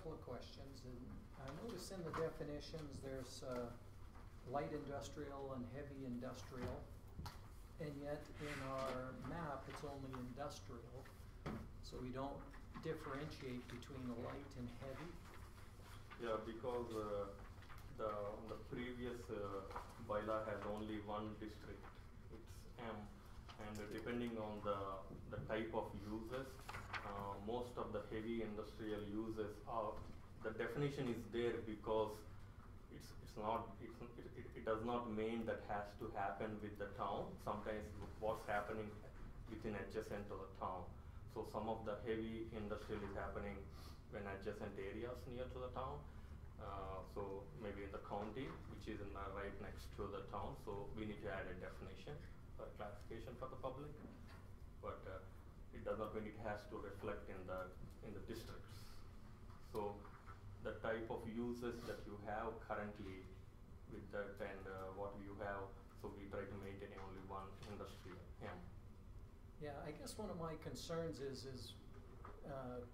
couple of questions. And I notice in the definitions there's light industrial and heavy industrial, and yet in our map it's only industrial, so we don't differentiate between the light and heavy. Yeah, because the previous bylaw has only one district, it's M, and depending on the type of uses, most of the heavy industrial uses are, the definition is there because it does not mean that has to happen with the town. Sometimes what's happening within adjacent to the town. So some of the heavy industrial is happening when adjacent areas near to the town. So maybe in the county, which is right next to the town. So we need to add a definition or classification for the public. But it does not mean it has to reflect in the districts. So the type of uses that you have currently with that and what you have, so we try to maintain only one industrial M. Yeah, I guess one of my concerns is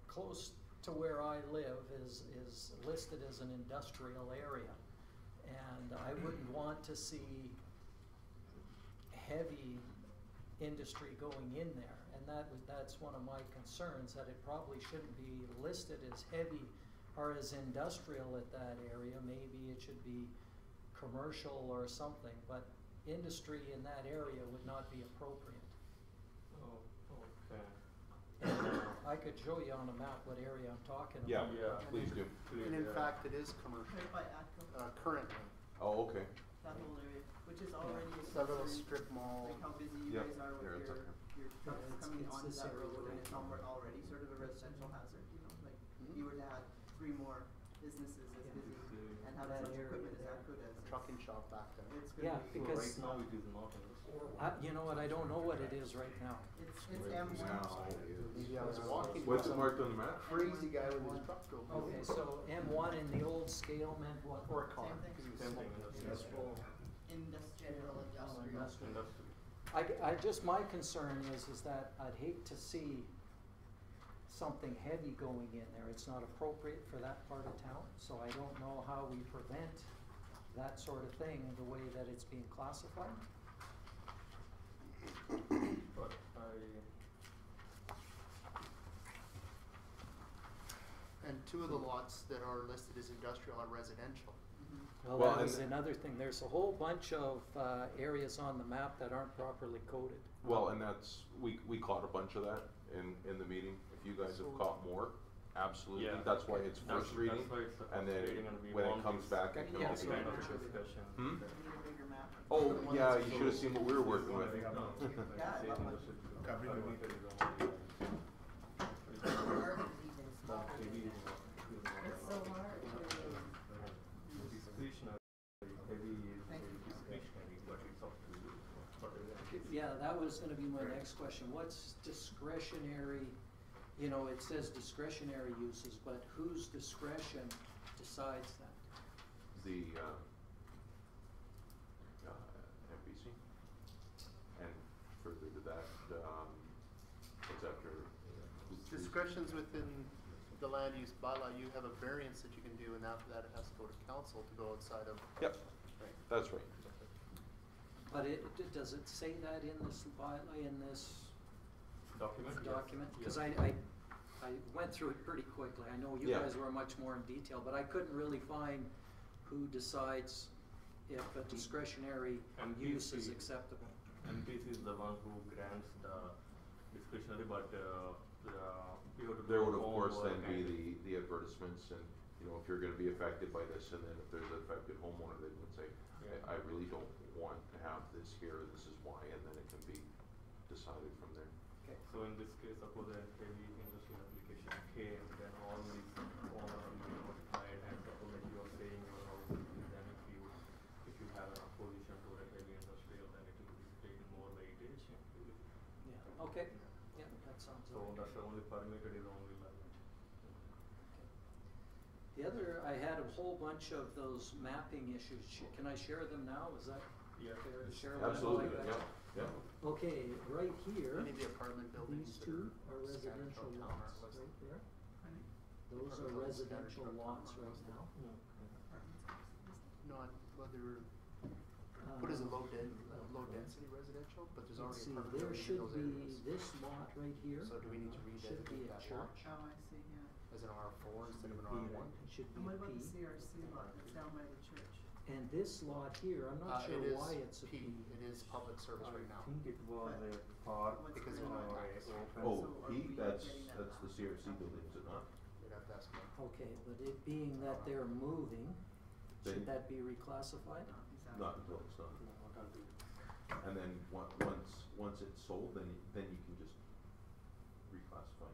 close to where I live is listed as an industrial area, and I wouldn't want to see heavy industry going in there, and that's one of my concerns, that it probably shouldn't be listed as heavy or as industrial at that area. Maybe it should be commercial or something, but industry in that area would not be appropriate. Oh, okay. I could show you on a map what area I'm talking about. Yeah, Yeah, please do. And in fact, it is commercial, Right by Atco, currently. Oh, okay. that whole area, which is already a Several sensory, strip mall. like how busy you Yep, guys are with there it's your trucks it's- coming it's onto this that area road, and right it's here. already sort of a residential hazard, you know, like if you were to add 3 more businesses as busy and have as That much area equipment as there. Atco does. Trucking shop back there. It's Yeah, gonna be, because- right now it is not industrial. You know what, I don't know what it is right now. it's M1. Now Maybe I was walking. What's it by marked on the map? some Crazy guy with his truck drove by. Okay, so M1 in the old scale meant what? Or a car. Same thing. because he was Same thing, smoking. industrial. Industrial. Industrial. I just, my concern is that I'd hate to see something heavy going in there. It's not appropriate for that part of town, so I don't know how we prevent that sort of thing the way that it's being classified. But And 2 of the lots that are listed as industrial are residential. Well, Well, that was and- another thing. There's a whole bunch of areas on the map that aren't properly coded. Well, and that's, we caught a bunch of that in the meeting. If you guys have caught more, absolutely. Yeah. That's why it's first reading. That's why it's the And first then reading, and we when it want comes this- back, it can Yeah, all this be. kind of sure. discussion. Hmm? Need a bigger map. Oh, yeah, you should have seen what we were working with. Yeah, I love it. It's so hard. Discretionary, heavy is Thank you. discretionary, but it's up to you. Yeah, that was gonna be my next question. What's discretionary? You know, it says discretionary uses, but whose discretion decides that? The, MPC. And further to that, what's after? Discretions within the land use bylaw, you have a variance that you can do, and after that it has to go to council to go outside of. Yep, Right. that's right. But does it say that in this bylaw, in this Document? Yes. document? Cause Yes. I went through it pretty quickly. I know you Yeah. guys were much more in detail, but I couldn't really find who decides if a discretionary use is MPC. acceptable. MPC is the one who grants the discretionary, but you have to do There would of your course homework then be and- the advertisements and, you know, if you're gonna be affected by this, and then if there's an affected homeowner, they would say, Yeah. I really don't want to have this here, this is why, and then it can be decided from there. Okay. So in this case, suppose a heavy industrial application came, then all these owners will be notified, and suppose that you are saying your house, then if you have an opposition to a heavy industrial, then it will be taken more weightage. Yeah, okay, yeah, that sounds So okay. that's the only permitted is only 11. The other, I had a whole bunch of those mapping issues. Can I share them now? Is that Yeah. fair to share? what I Absolutely, like? yeah, yeah. Okay, right here, Any of the apartment buildings these that two are are scattered residential throughout town lots, are listed. right there. Those are Apartment residential standard lots structure. right now. Not whether, what is it, low density residential, but there's Let's already see, apartment there buildings in should those be areas. this lot right here. So do we need to Should be redesignate a that lot church. Oh, I see, yeah. as an R4 instead of an P, R1? It should be And what a about the P. CRC lot that's down by the church? And this lot here, I'm not sure It is why it's a P. It is public service right now. I think it was But a park what's Because going of on? or a tax. open. Oh, So are P, we that's getting that the back? CRC building, is it not? You'd have to ask me. Okay, but it being that they're moving, should Then- that be reclassified? No, exactly. Not until it's done. And then once it's sold, then you can just reclassify.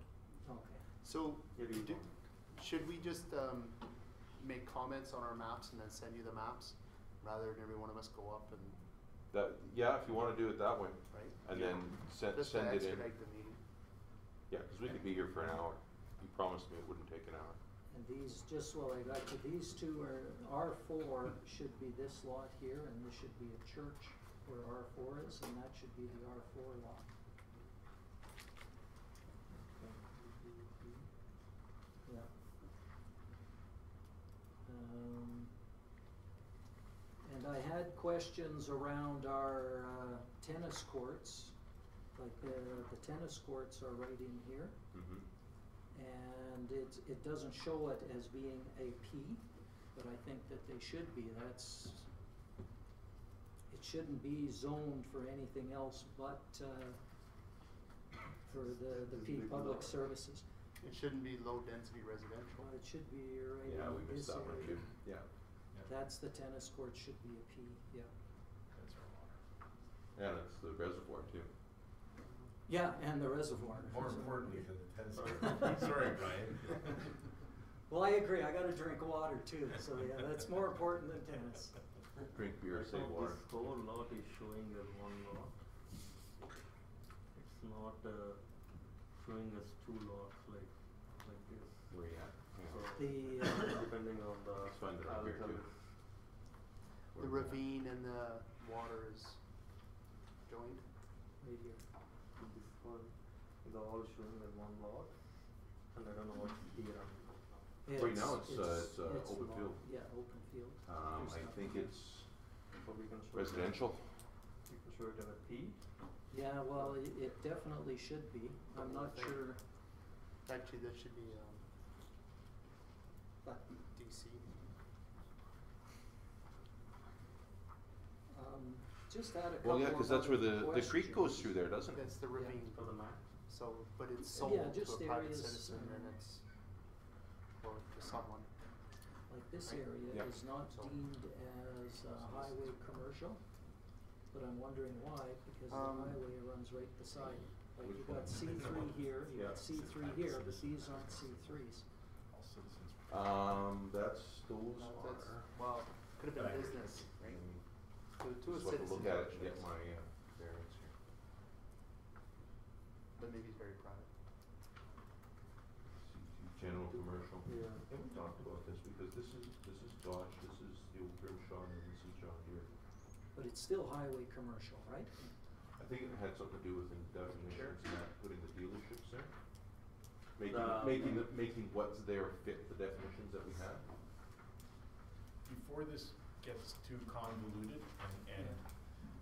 Okay. So, Here you go. should we just, make comments on our maps and then send you the maps, rather than every one of us go up and, Yeah, if you wanna do it that way, right? and then send Just to it in. expedite the meeting. Yeah, cause we could be here for an hour. You promised me it wouldn't take an hour. And these, just while I got you, these two are, R4 should be this lot here, and this should be a church where R4 is, and that should be the R4 lot. Yeah. And I had questions around our tennis courts, like the tennis courts are right in here. Mm-hmm. And it doesn't show it as being a P, but I think that they should be. It shouldn't be zoned for anything else but for the P public services. It shouldn't be low-density residential. It should be right Yeah, in we missed this that one area. too. Yeah. That's the tennis court should be a P, yeah. And it's the reservoir too. Yeah, and the reservoir. More importantly than the tennis court. Sorry, Brian. Well, I agree, I gotta drink water too, so yeah, that's more important than tennis. Drink beer, save water. This whole lot is showing as one lot. It's not showing as two lots like this. Where you at? Hang on. The, Depending on the Let's find it up here, too. alkali. The ravine and the water is joined. right here. This one is all showing as one lot, and I don't know what's here. Right now it's open long. field. Yeah, open field. I There's nothing. think it's So we can show residential. We can show it as a P. Yeah, well, it definitely should be. I'm not Okay. sure. Actually, that should be, DC. Just had a couple Well, yeah, of cause that's where the other creek goes questions. through there, doesn't it? That's the ravine. For the map. So, but it's Yeah, sold to just a private areas, citizen and it's, or to someone. Like this Right. area Yeah. is not So- deemed as highway commercial, but I'm wondering why, because the highway runs right beside it. Like Which you got one? C3 here, you got Yeah. C3 here, but these aren't C3s. All citizens. That's those That's, are. well, could have been a business, right? To a Just want to citizen. look at it and get my bearings here. But maybe it's very private. C2 general commercial. Yeah. And we talked about this because this is Dodge, this is the old Grimshaw, and this is John Deere. But it's still highway commercial, right? I think it had something to do with the definitions and that, putting the dealerships there. Making what's there fit the definitions that we have. Before this gets too convoluted and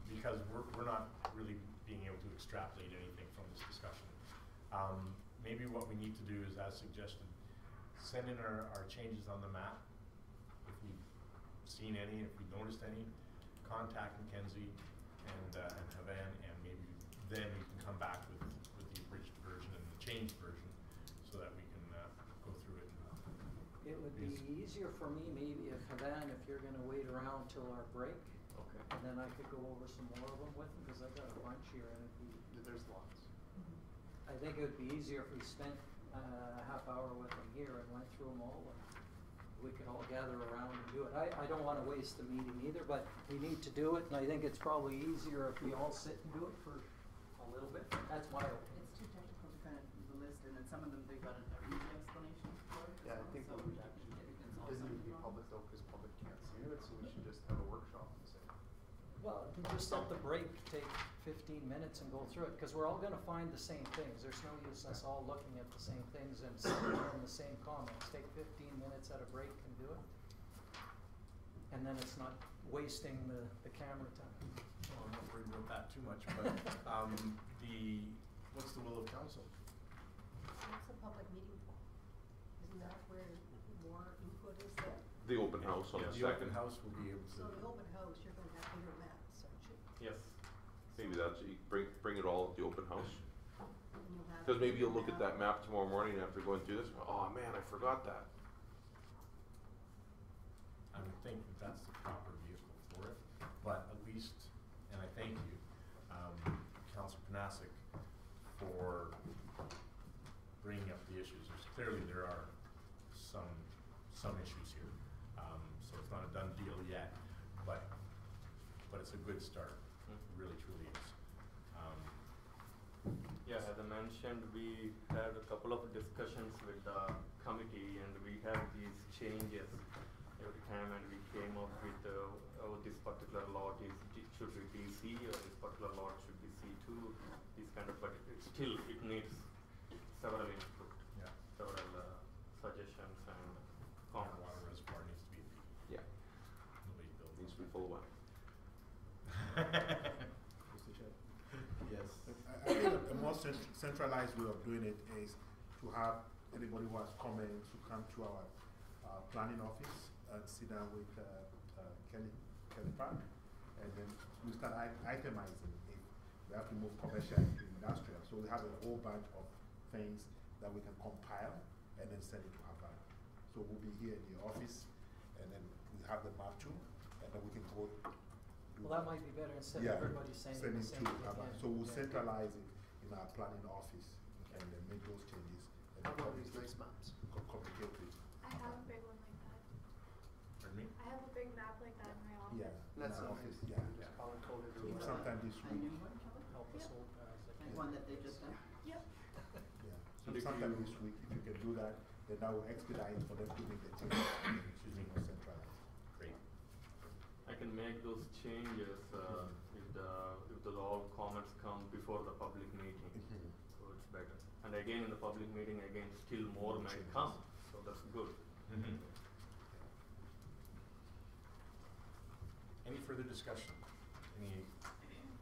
because we're not really being able to extrapolate anything from this discussion, maybe what we need to do is, as suggested, send in our changes on the map. If we've seen any, if we noticed any, contact Mackenzie and Havan, and maybe then we can come back with the abridged version and the changed version so that we can go through it. It would be easier for me maybe if Havan, if you're gonna wait around till our break, Okay. and then I could go over some more of them with him, cause I've got a bunch here and it'd be, There's lots. I think it would be easier if we spent a half hour with him here and went through them all, and we could all gather around and do it. I don't wanna waste the meeting either, but we need to do it, and I think it's probably easier if we all sit and do it for a little bit. That's my opinion. It's too technical to kind of list, and then some of them, they've got an easy explanation for it. Yeah, I so- think so we'll- it gets all It doesn't need to be wrong. public though, cause public can't see it, so we should just have a workshop and say. Well, just at the break, take 15 minutes and go through it, because we're all gonna find the same things. There's no use us all looking at the same things and sitting in the same comments. Take 15 minutes at a break and do it. And then it's not wasting the camera time. Well, I'm not worried about that too much, but, what's the will of council? What's a public meeting for? Isn't that where more input is there? The open house on the The open second. house will be able to. So the open house, you're gonna have bigger maps, aren't you? Yes. Maybe that's, you bring it all at the open house. And you'll have Cause maybe bigger you'll look at that map tomorrow morning after going through this, and go, oh man, I forgot that. I would think that that's the proper vehicle for it, but at least, and I thank you, Councilor Panasic, for bringing up the issues. Clearly, there are some issues here, so it's not a done deal yet, but it's a good start. It really, truly is. Yeah, as I mentioned, we had a couple of discussions with the committee, and we have these changes every time, and we came up with, this particular lot should be DC, or this particular lot should be C2, these kind of, but it needs several input, Yeah. several suggestions and Our comments. water reservoir needs to be Yeah, nobody's building. needs to be full of water. Mr. Chair. Yes. I think a more centralized way of doing it is to have anybody who has comments to come to our planning office and sit down with Kelly Park, and then we start itemizing if we have to move commercial to industrial. So we have a whole bunch of things that we can compile and then send it to Havana. So we'll be here in the office, and then we have the map too, and then we can go. Well, that might be better instead of everybody saying the same to thing. Havana. Yeah. So we'll Yeah. centralize it in our planning office and then make those changes. And How then about these nice maps? communicate with. I have a big one like that. Pardon me? I have a big map like that in my office. Yeah, in That's our so office, nice. yeah. Just color coded or You whatever. Sometime this A week. new one, Kelly? Help us Yep. old guys. that Like can't- one that they just done? Yep. Yeah, so Did sometime you- this week, if you can do that, then that will expedite for them to make the changes, and Excuse me. more centralized. Great. I can make those changes if the all comments come before the public meeting, so it's better. And again, in the public meeting, again, still more might come, so that's good. Any further discussion? Any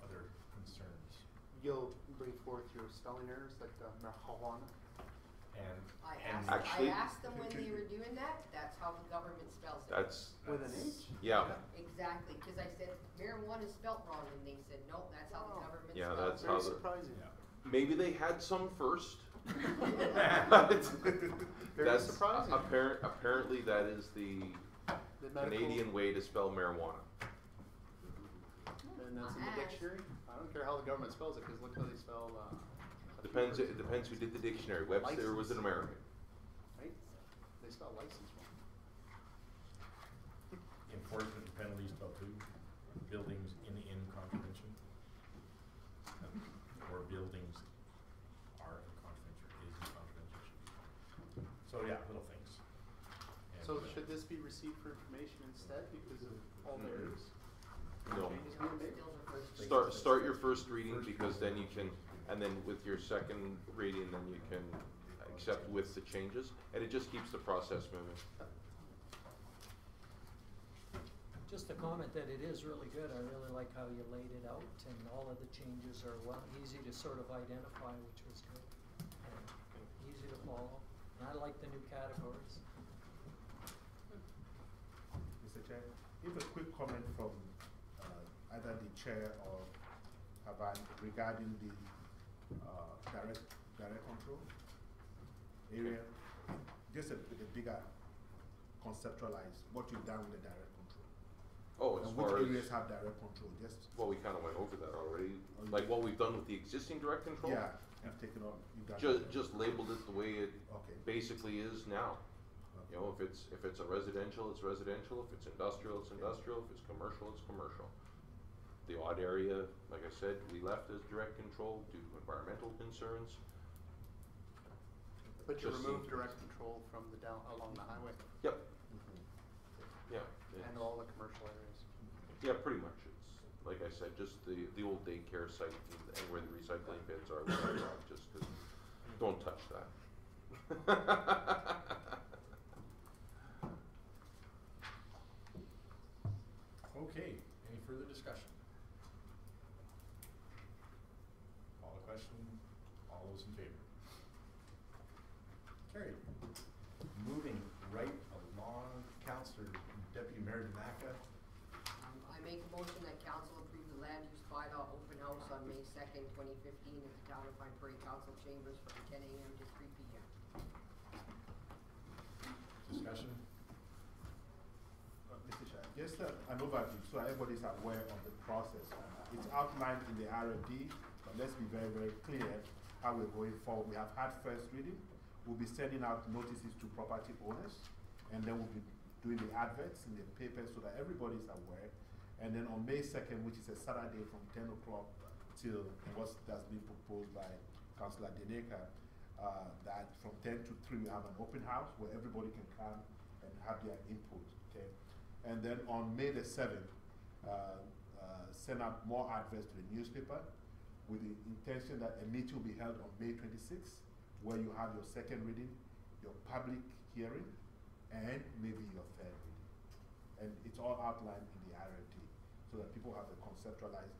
other concerns? You'll bring forth your spelling errors like marijuana. And, I and Actually- asked them when they were doing that, that's how the government spells it. That's, With an H? yeah, Exactly, cause I said marijuana is spelt wrong, and they said, nope, that's how the Oh. government Yeah, spells that's it. how Very the- surprising. yeah. maybe they had some first. Very That's surprising. apparently that is the The medical- Canadian way to spell marijuana. And that's in the Ask. dictionary? I don't care how the government spells it, cause look how they spell, a few words. It depends who did the dictionary. Webster was an License. American. Right? They spell license wrong. Enforcement and penalties to buildings in contravention. Or buildings are in contravention, is in contravention. So yeah, little things. And, So should this be received for information instead because of all the errors? No. Changes being made? Still the first Start your first reading, because then you can, and then with your second reading, then you can accept with the changes, and it just keeps the process moving. Just a comment that it is really good. I really like how you laid it out, and all of the changes are easy to sort of identify, which was good. And easy to follow. And I like the new categories. Mr. Chair, give a quick comment from either the chair or Havan regarding the direct control area. Just a bigger conceptualize what you've done with the direct control. Oh, as And far which areas as, have direct control, just. well, we kinda went over that already, like what we've done with the existing direct control. Yeah, you've taken on, you got. Just labeled it the way it Okay. basically is now. You know, if it's a residential, it's residential, if it's industrial, it's industrial, if it's commercial, it's commercial. The odd area, like I said, we left as direct control due to environmental concerns. But you Just remove seems- direct control from the along the highway Yep, Mhm. yeah. and all the commercial areas. Yeah, pretty much, like I said, just the old daycare site and where the recycling bins are, the sidewalk, just 'cause, don't touch that. Okay, any further discussion? Call the question, all those in favor? Carried. Moving right along, Councillor Deputy Mayor Demaca. I make a motion that council approve the land use bylaw open house on May 2nd, 2015 at the Town of Pine Prairie Council Chambers from 10 a.m. to 3 p.m. Discussion? Mr. Chair, just an overview so everybody's aware of the process. It's outlined in the RFD, but let's be very, very clear how we're going forward. We have had first reading. We'll be sending out notices to property owners, and then we'll be doing the adverts in the papers so that everybody's aware. And then on May 2nd, which is a Saturday from 10 o'clock till that's been proposed by Councillor Deneka, that from 10 to 3 we have an open house where everybody can come and have their input. Okay? And then on May the 7th, send out more adverts to the newspaper with the intention that a meeting will be held on May 26th, where you have your second reading, your public hearing, and maybe your third reading. And it's all outlined in the RFD so that people have a conceptualized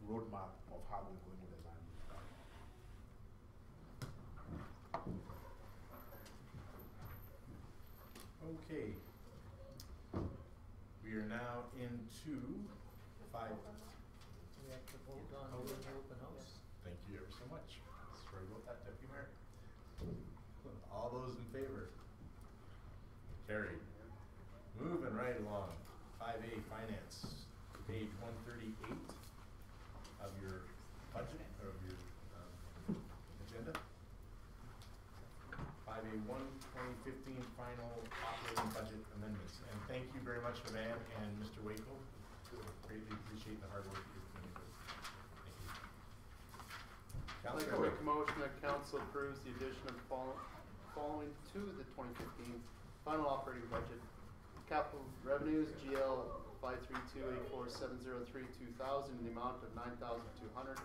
roadmap of how we're going with the land use bylaw. Okay. We are now into 5. We have to vote on Oh, doing the open house. Thank you ever so much. Sorry about that, Deputy Mayor. All those in favor? Carried. Moving right along. 5A Finance, page 138 of your budget, or of your agenda. 5A1 2015 final operating budget amendments. And thank you very much, Van and Mr. Waco. Greatly appreciate the hard work you're doing. Thank you. I'd like to make a motion that council approves the addition of following to the 2015 final operating budget. Capital revenues, GL 532847032,000 in the amount of 9,200.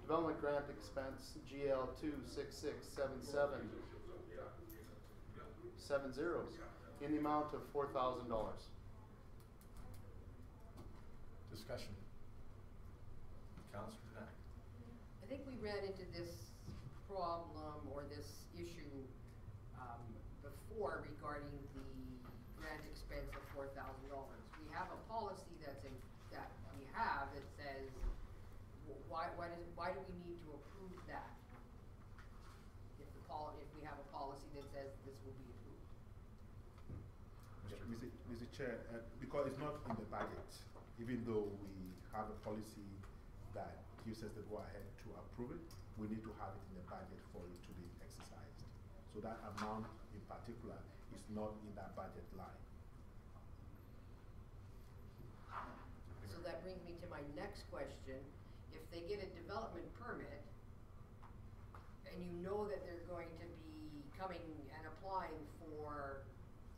Development grant expense, GL 2667770 in the amount of $4,000. Discussion. Councilor Knack. I think we ran into this problem or this issue before regarding the grant expense of $4,000. We have a policy that says why do we need to approve that if we have a policy that says this will be approved? Mr. Chair, because it's not in the budget, even though we have a policy that gives us the go-ahead to approve it, we need to have it in the budget for it to be exercised. So that amount in particular is not in that budget line. So that brings me to my next question. If they get a development permit and you know that they're going to be coming and applying for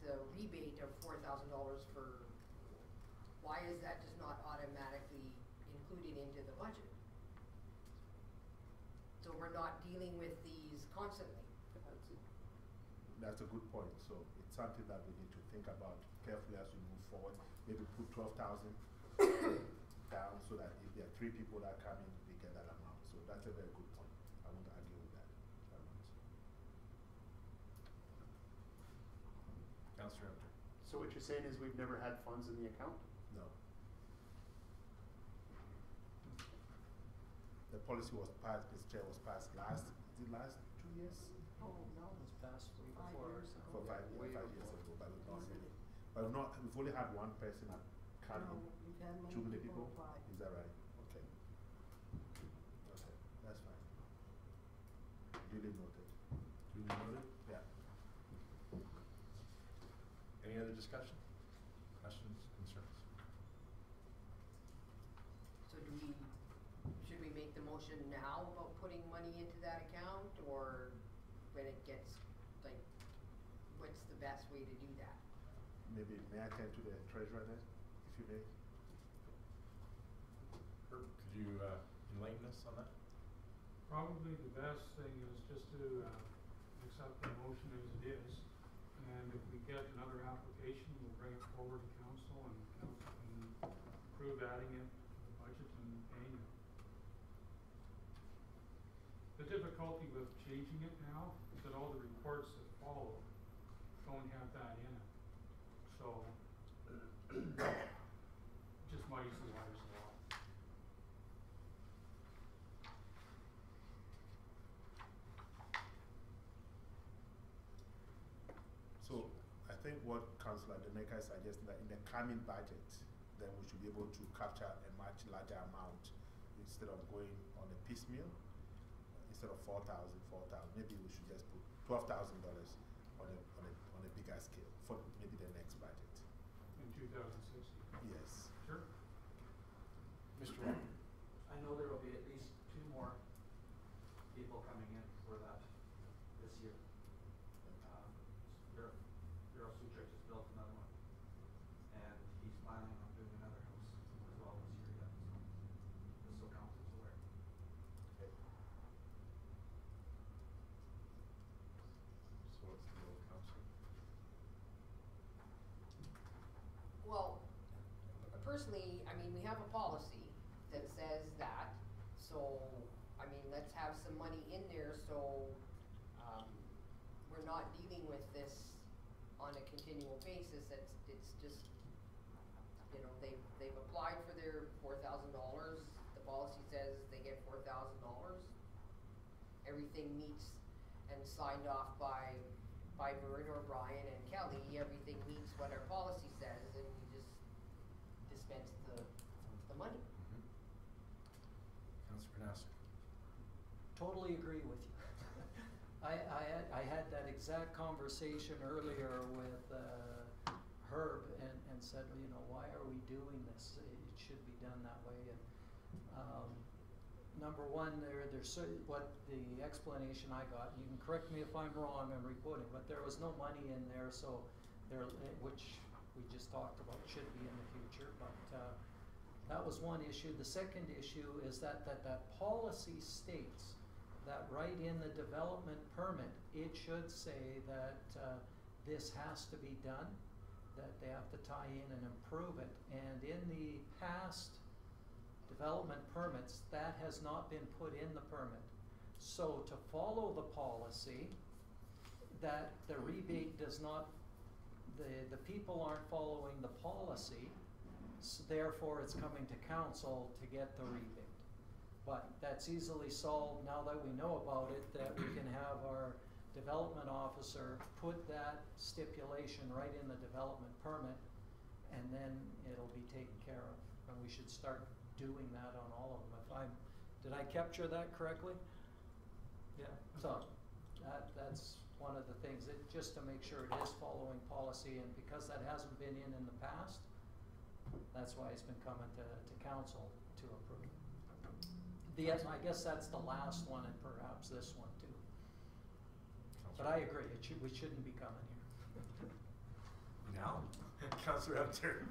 the rebate of $4,000 for, why is that just not automatically included into the budget? So we're not dealing with these constantly. That's a good point. So it's something that we need to think about carefully as we move forward. Maybe put 12,000 down so that if there are 3 people that come in, they get that amount. So that's a very good point. I won't argue with that. Councilor Hunter. So what you're saying is we've never had funds in the account? No. The policy was passed, Mr. Chair, was passed last 2 years? Oh, no, it was passed way before. For 5 years ago, but we've not really. But we've only had one person at Carnegie. We've had many 2 million people people? apply. Is that right? Okay. Okay, that's fine. Duly noted. Duly noted. Yeah. Any other discussion? Questions, concerns? So should we make the motion now about putting money into that account, or when it gets, like, what's the best way to do that? Maybe may I turn to the treasurer then, if you may? could you enlighten us on that? Probably the best thing is just to accept the motion as it is, and if we get another application, we'll bring it forward to council, and council can approve adding it to the budget and paying it. The difficulty with changing it now is that all the reports that follow don't have that in it. So, just muddies the waters a lot. So I think what Councillor Demeka is suggesting that in the coming budget, then we should be able to capture a much larger amount instead of going on a piecemeal. Instead of 4,000, maybe we should just put $12,000 on a bigger scale for maybe the next budget. In 2016. Yes. Sure. Mr. Wong? I know there will be at least 2 more people coming in for that this year. Earl Sutrich has built another one, and he's planning on doing another house as well this year yet, so just so council's aware. Okay. So what's the will of council? Well, personally, I mean, we have a policy that says that, so, I mean, let's have some money in there so, we're not dealing with this on a continual basis. It's just, you know, they've applied for their $4,000. The policy says they get $4,000. Everything meets and signed off by Vern or Brian and Kelly. Everything meets what our policy says, and we just dispense the money. Councillor Nasser? Totally agree with you. I had that exact conversation earlier with Herb and said, you know, why are we doing this? It should be done that way. And number one, there's what the explanation I got. You can correct me if I'm wrong. I'm requoting, but there was no money in there, so there, which we just talked about, should be in the future. But that was one issue. The second issue is that policy states that right in the development permit, it should say that this has to be done, that they have to tie in and improve it. And in the past development permits, that has not been put in the permit. So to follow the policy, that the rebate does not, the people aren't following the policy, so therefore it's coming to council to get the rebate. But that's easily solved now that we know about it, that we can have our development officer put that stipulation right in the development permit, and then it'll be taken care of. And we should start doing that on all of them. Did I capture that correctly? Yeah, so that's one of the things, just to make sure it is following policy, and because that hasn't been in the past, that's why it's been coming to council to approve. I guess that's the last one, and perhaps this one too. But I agree, we shouldn't be coming here. Now? Councillor Hunter.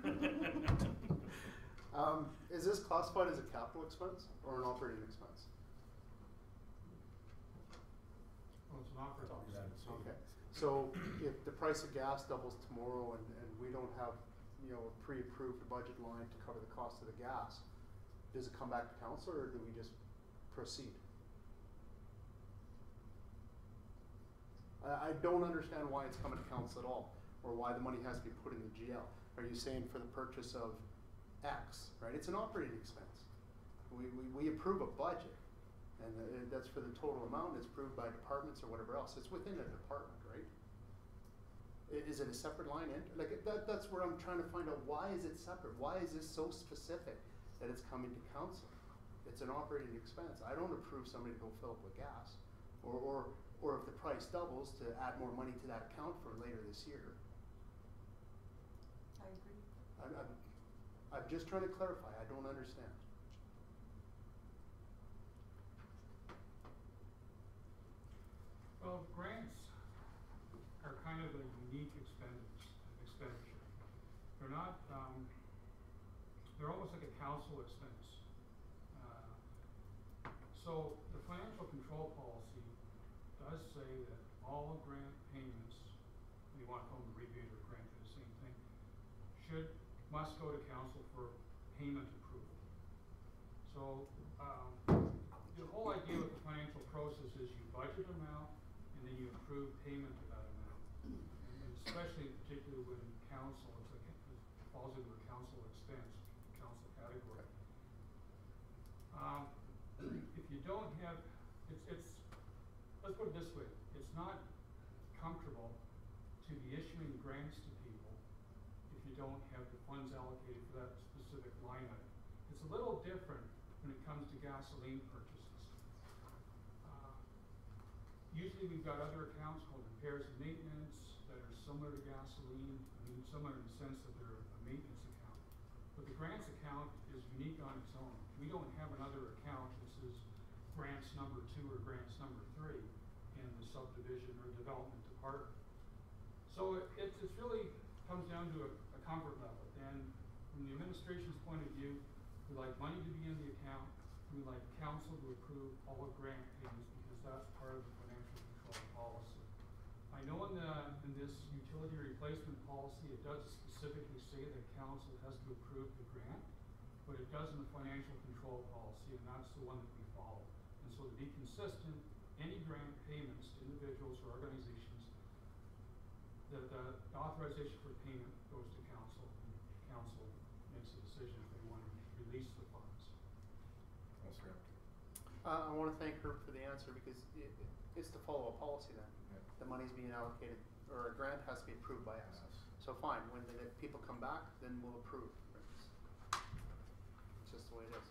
Is this classified as a capital expense or an operating expense? Well, it's an operating expense. Okay, so if the price of gas doubles tomorrow and we don't have, you know, a pre-approved budget line to cover the cost of the gas, does it come back to council, or do we just proceed? I don't understand why it's coming to council at all, or why the money has to be put in the GL. Are you saying for the purchase of X, right? It's an operating expense. We approve a budget, and that's for the total amount. It's approved by departments or whatever else. It's within a department, right? Is it a separate line? Like that's where I'm trying to find out, why is it separate? Why is this so specific that it's coming to council? It's an operating expense. I don't approve somebody to go fill up with gas, or if the price doubles, to add more money to that account for later this year. I agree. I'm just trying to clarify. I don't understand. Well, grants are kind of a unique expenditure. They're not, they're almost like a council expense. So the financial control policy does say that all grant payments, we want to call them rebate or grant, they're the same thing, must go to council for payment approval. So, the whole idea with the financial process is you budget amount and then you approve payment of that amount. And especially particularly when council, it falls into a council expense, council category. If you don't have, let's put it this way, it's not comfortable to be issuing grants to people if you don't have the funds allocated for that specific line item. It's a little different when it comes to gasoline purchases. Usually we've got other accounts called repairs and maintenance that are similar to gasoline, similar in the sense that they're a maintenance account. But the grants account is unique on its own. We don't have another account that says grants number 2 or grants number 3 in the subdivision or development department. So it really comes down to a comfort level. And from the administration's point of view, we like money to be in the account. We like council to approve all grant payments because that's part of the financial control policy. I know in this utility replacement policy, it does specifically say that council has to approve the grant, but it does in the financial control policy, and that's the one that we follow. And so to be consistent, any grant payments to individuals or organizations, the authorization for payment goes to council, and council makes a decision if they want to release the funds. Councilor Empton. I want to thank her for the answer because it's to follow a policy then. Yeah. The money's being allocated, or a grant has to be approved by us. Yes. So fine, when the people come back, then we'll approve. It's just the way it is.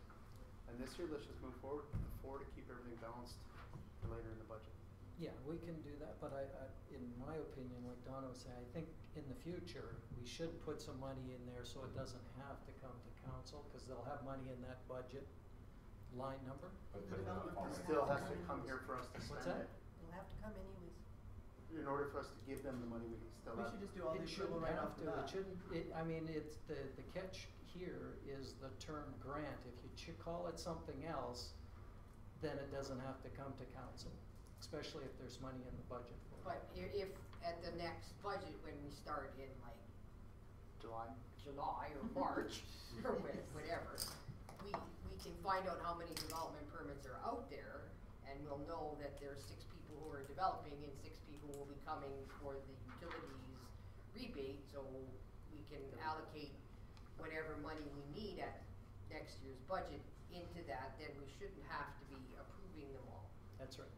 And this year, let's just move forward to keep everything balanced for later in the budget. Yeah, we can do that, but in my opinion, like Donna was saying, I think in the future, we should put some money in there so it doesn't have to come to council, because they'll have money in that budget line number. But The development all permit right. Still has to come here for us to What's spend that? it. It'll have to come anyways. In order for us to give them the money, we still We have. should just do all the It approval shouldn't right have off to, the bat. it shouldn't, I mean, it's, the catch here is the term grant. If you call it something else, then it doesn't have to come to council, especially if there's money in the budget for it. But if at the next budget, when we start in like July. July or March, or whatever, we can find out how many development permits are out there, and we'll know that there's 6 people who are developing and 6 people will be coming for the utilities rebate, so we can allocate whatever money we need at next year's budget into that, then we shouldn't have to be approving them all. That's right.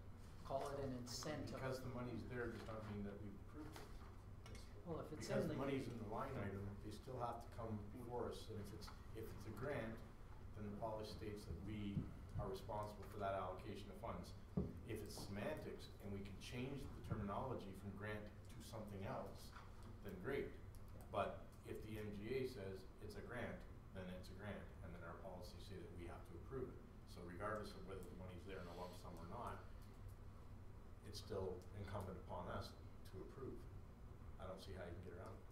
Call it an incentive. Because the money's there does not mean that we approved it. Well, if it's Because in the the. money's in the line item, they still have to come before us, and if it's a grant, then the policy states that we are responsible for that allocation of funds. If it's semantics and we can change the terminology from grant to something else, then great. But if the MGA says it's a grant, then it's a grant, and then our policies say that we have to approve it. So regardless of whether the money's there in a lump sum or not, it's still incumbent upon us to approve. I don't see how you can get around it.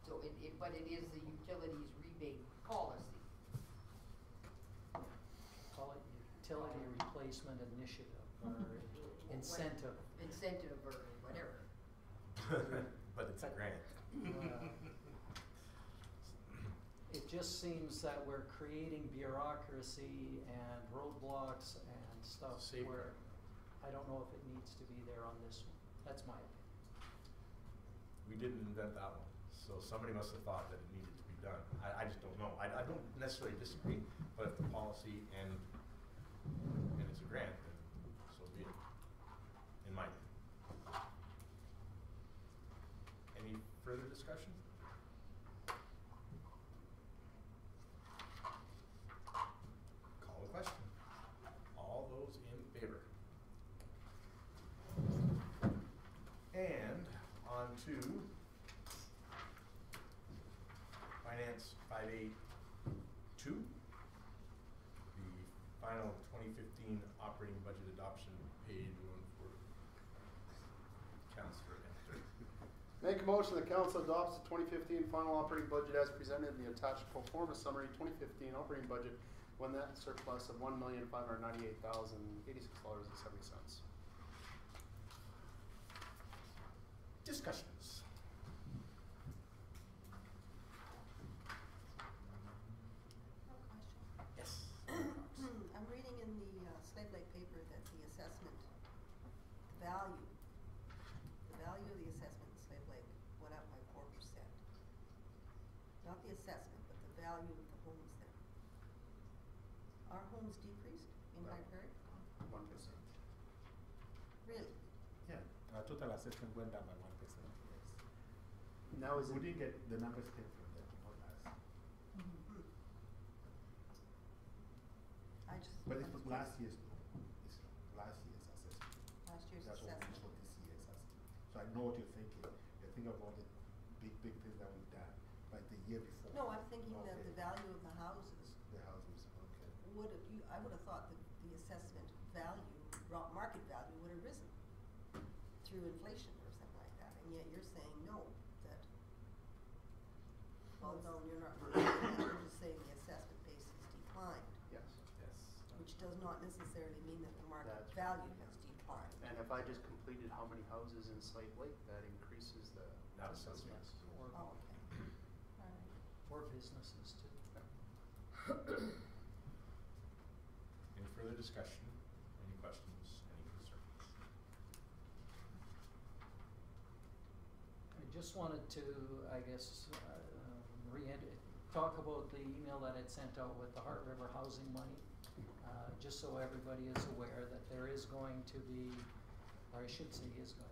So but it is the utilities rebate policy. Call it utility replacement initiative or incentive. Incentive or whatever. But it's a grant. It just seems that we're creating bureaucracy and roadblocks and stuff Safer. where I don't know if it needs to be there on this one. That's my opinion. We didn't invent that one, so somebody must have thought that it needed to be done. I just don't know. I don't necessarily disagree, but if the policy and it's a grant, then so be it, in my opinion. Any further discussion? Call the question. All those in favor? And on to Finance 582, the final 2015 operating budget adoption paid one for Councilor Empton. Make a motion that council adopts the 2015 final operating budget as presented in the attached pro forma summary 2015 operating budget One net surplus of $1,598,086.70. Discussions. Yes. I'm reading in the Slave Lake paper that the assessment value of the assessment in Slave Lake went up by 4%. Not the assessment, but the value of the homes there. Our homes decreased in No. High Prairie? 1%. Really? Yeah, our total assessment went down by 1%, yes. Now is We it, didn't get, the numbers came from them, not us. Mm-hmm. I just. But it was last year's, though. It's last year's assessment. Last year's That's what we assessment. use for this year's assessment. So I know what you're thinking. You're thinking of all the big things that we've done, but the year before. No, I'm thinking that Okay. the value of the houses The houses, okay. I would have thought that the assessment value, market value would have risen through inflation or something like that, and yet you're saying no, that, well, no, you're not, you're just saying the assessment base has declined, yes. Yes. which does not necessarily mean that the market That's value has declined. And if I just completed how many houses in Slave Lake, that increases the Absolutely. assessments. Or, Oh, okay. All right. or businesses too. Any further discussion? Any questions? Any concerns? I just wanted to, I guess, talk about the email that I'd sent out with the Heart River housing money. Just so everybody is aware that there is going to be, or I should say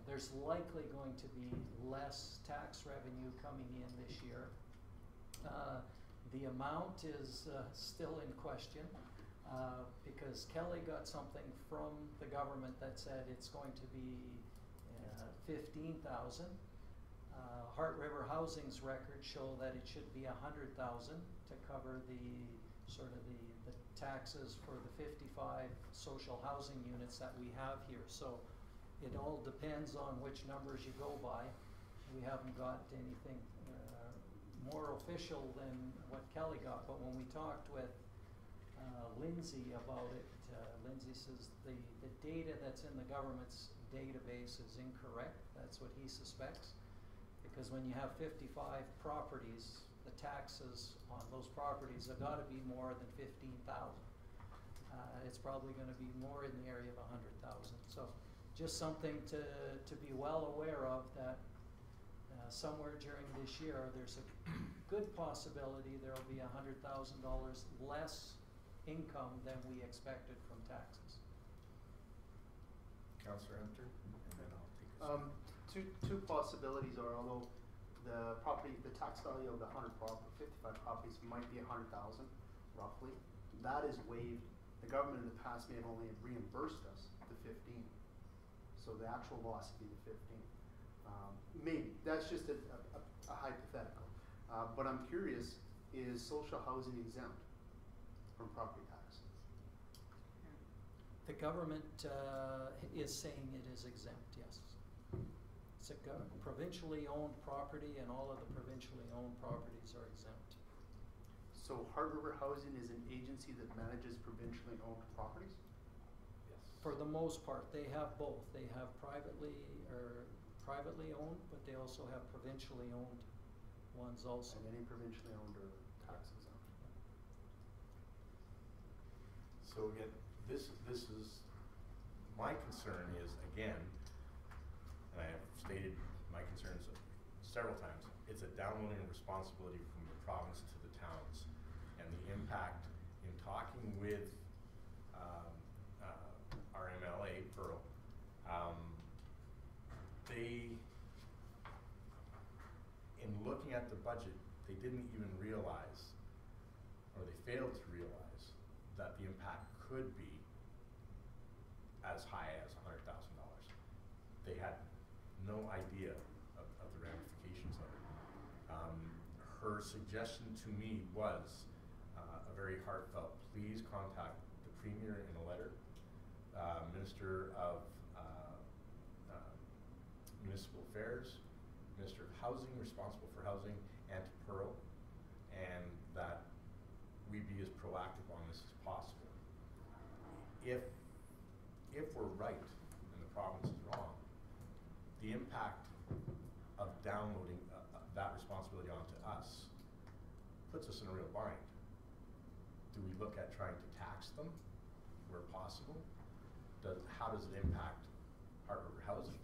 there's likely going to be less tax revenue coming in this year. The amount is still in question because Kelly got something from the government that said it's going to be 15,000. Heart River Housing's records show that it should be 100,000 to cover the sort of the taxes for the 55 social housing units that we have here. So it all depends on which numbers you go by. We haven't got anything more official than what Kelly got, but when we talked with Lindsay about it, Lindsay says the data that's in the government's database is incorrect. That's what he suspects. Because when you have 55 properties, the taxes on those properties have got to be more than 15,000. It's probably going to be more in the area of 100,000. So just something to be well aware of, that somewhere during this year there's a good possibility there will be $100,000 less income than we expected from taxes. Councillor Hunter, and then I'll take this. Two possibilities are, although the tax value of the 55 properties might be 100,000 roughly, that is waived. The government in the past may have only reimbursed us the 15, so the actual loss would be the 15. Maybe that's just a hypothetical, but I'm curious: is social housing exempt from property tax? The government is saying it is exempt, yes. It's a provincially owned property, and all of the provincially owned properties are exempt. So Heart River Housing is an agency that manages provincially owned properties? Yes. For the most part, they have both. They have privately owned, but they also have provincially owned ones also. And any provincially owned are tax exempt. So again, this is, my concern is, again, and I have stated my concerns several times, it's a downloading responsibility from the province to the towns. And the impact in talking with our MLA, Pearl, in looking at the budget, they didn't even realize, or they failed to realize, that the impact could be as high as $100,000. They had no idea of the ramifications of it. Her suggestion to me was a very heartfelt, please contact the Premier in a letter, Minister of Municipal Affairs, Minister of Housing, responsible for housing, and to Pearl, and that we be as proactive on this as downloading that responsibility onto us puts us in a real bind. Do we look at trying to tax them where possible? How does it impact Heart River Housing?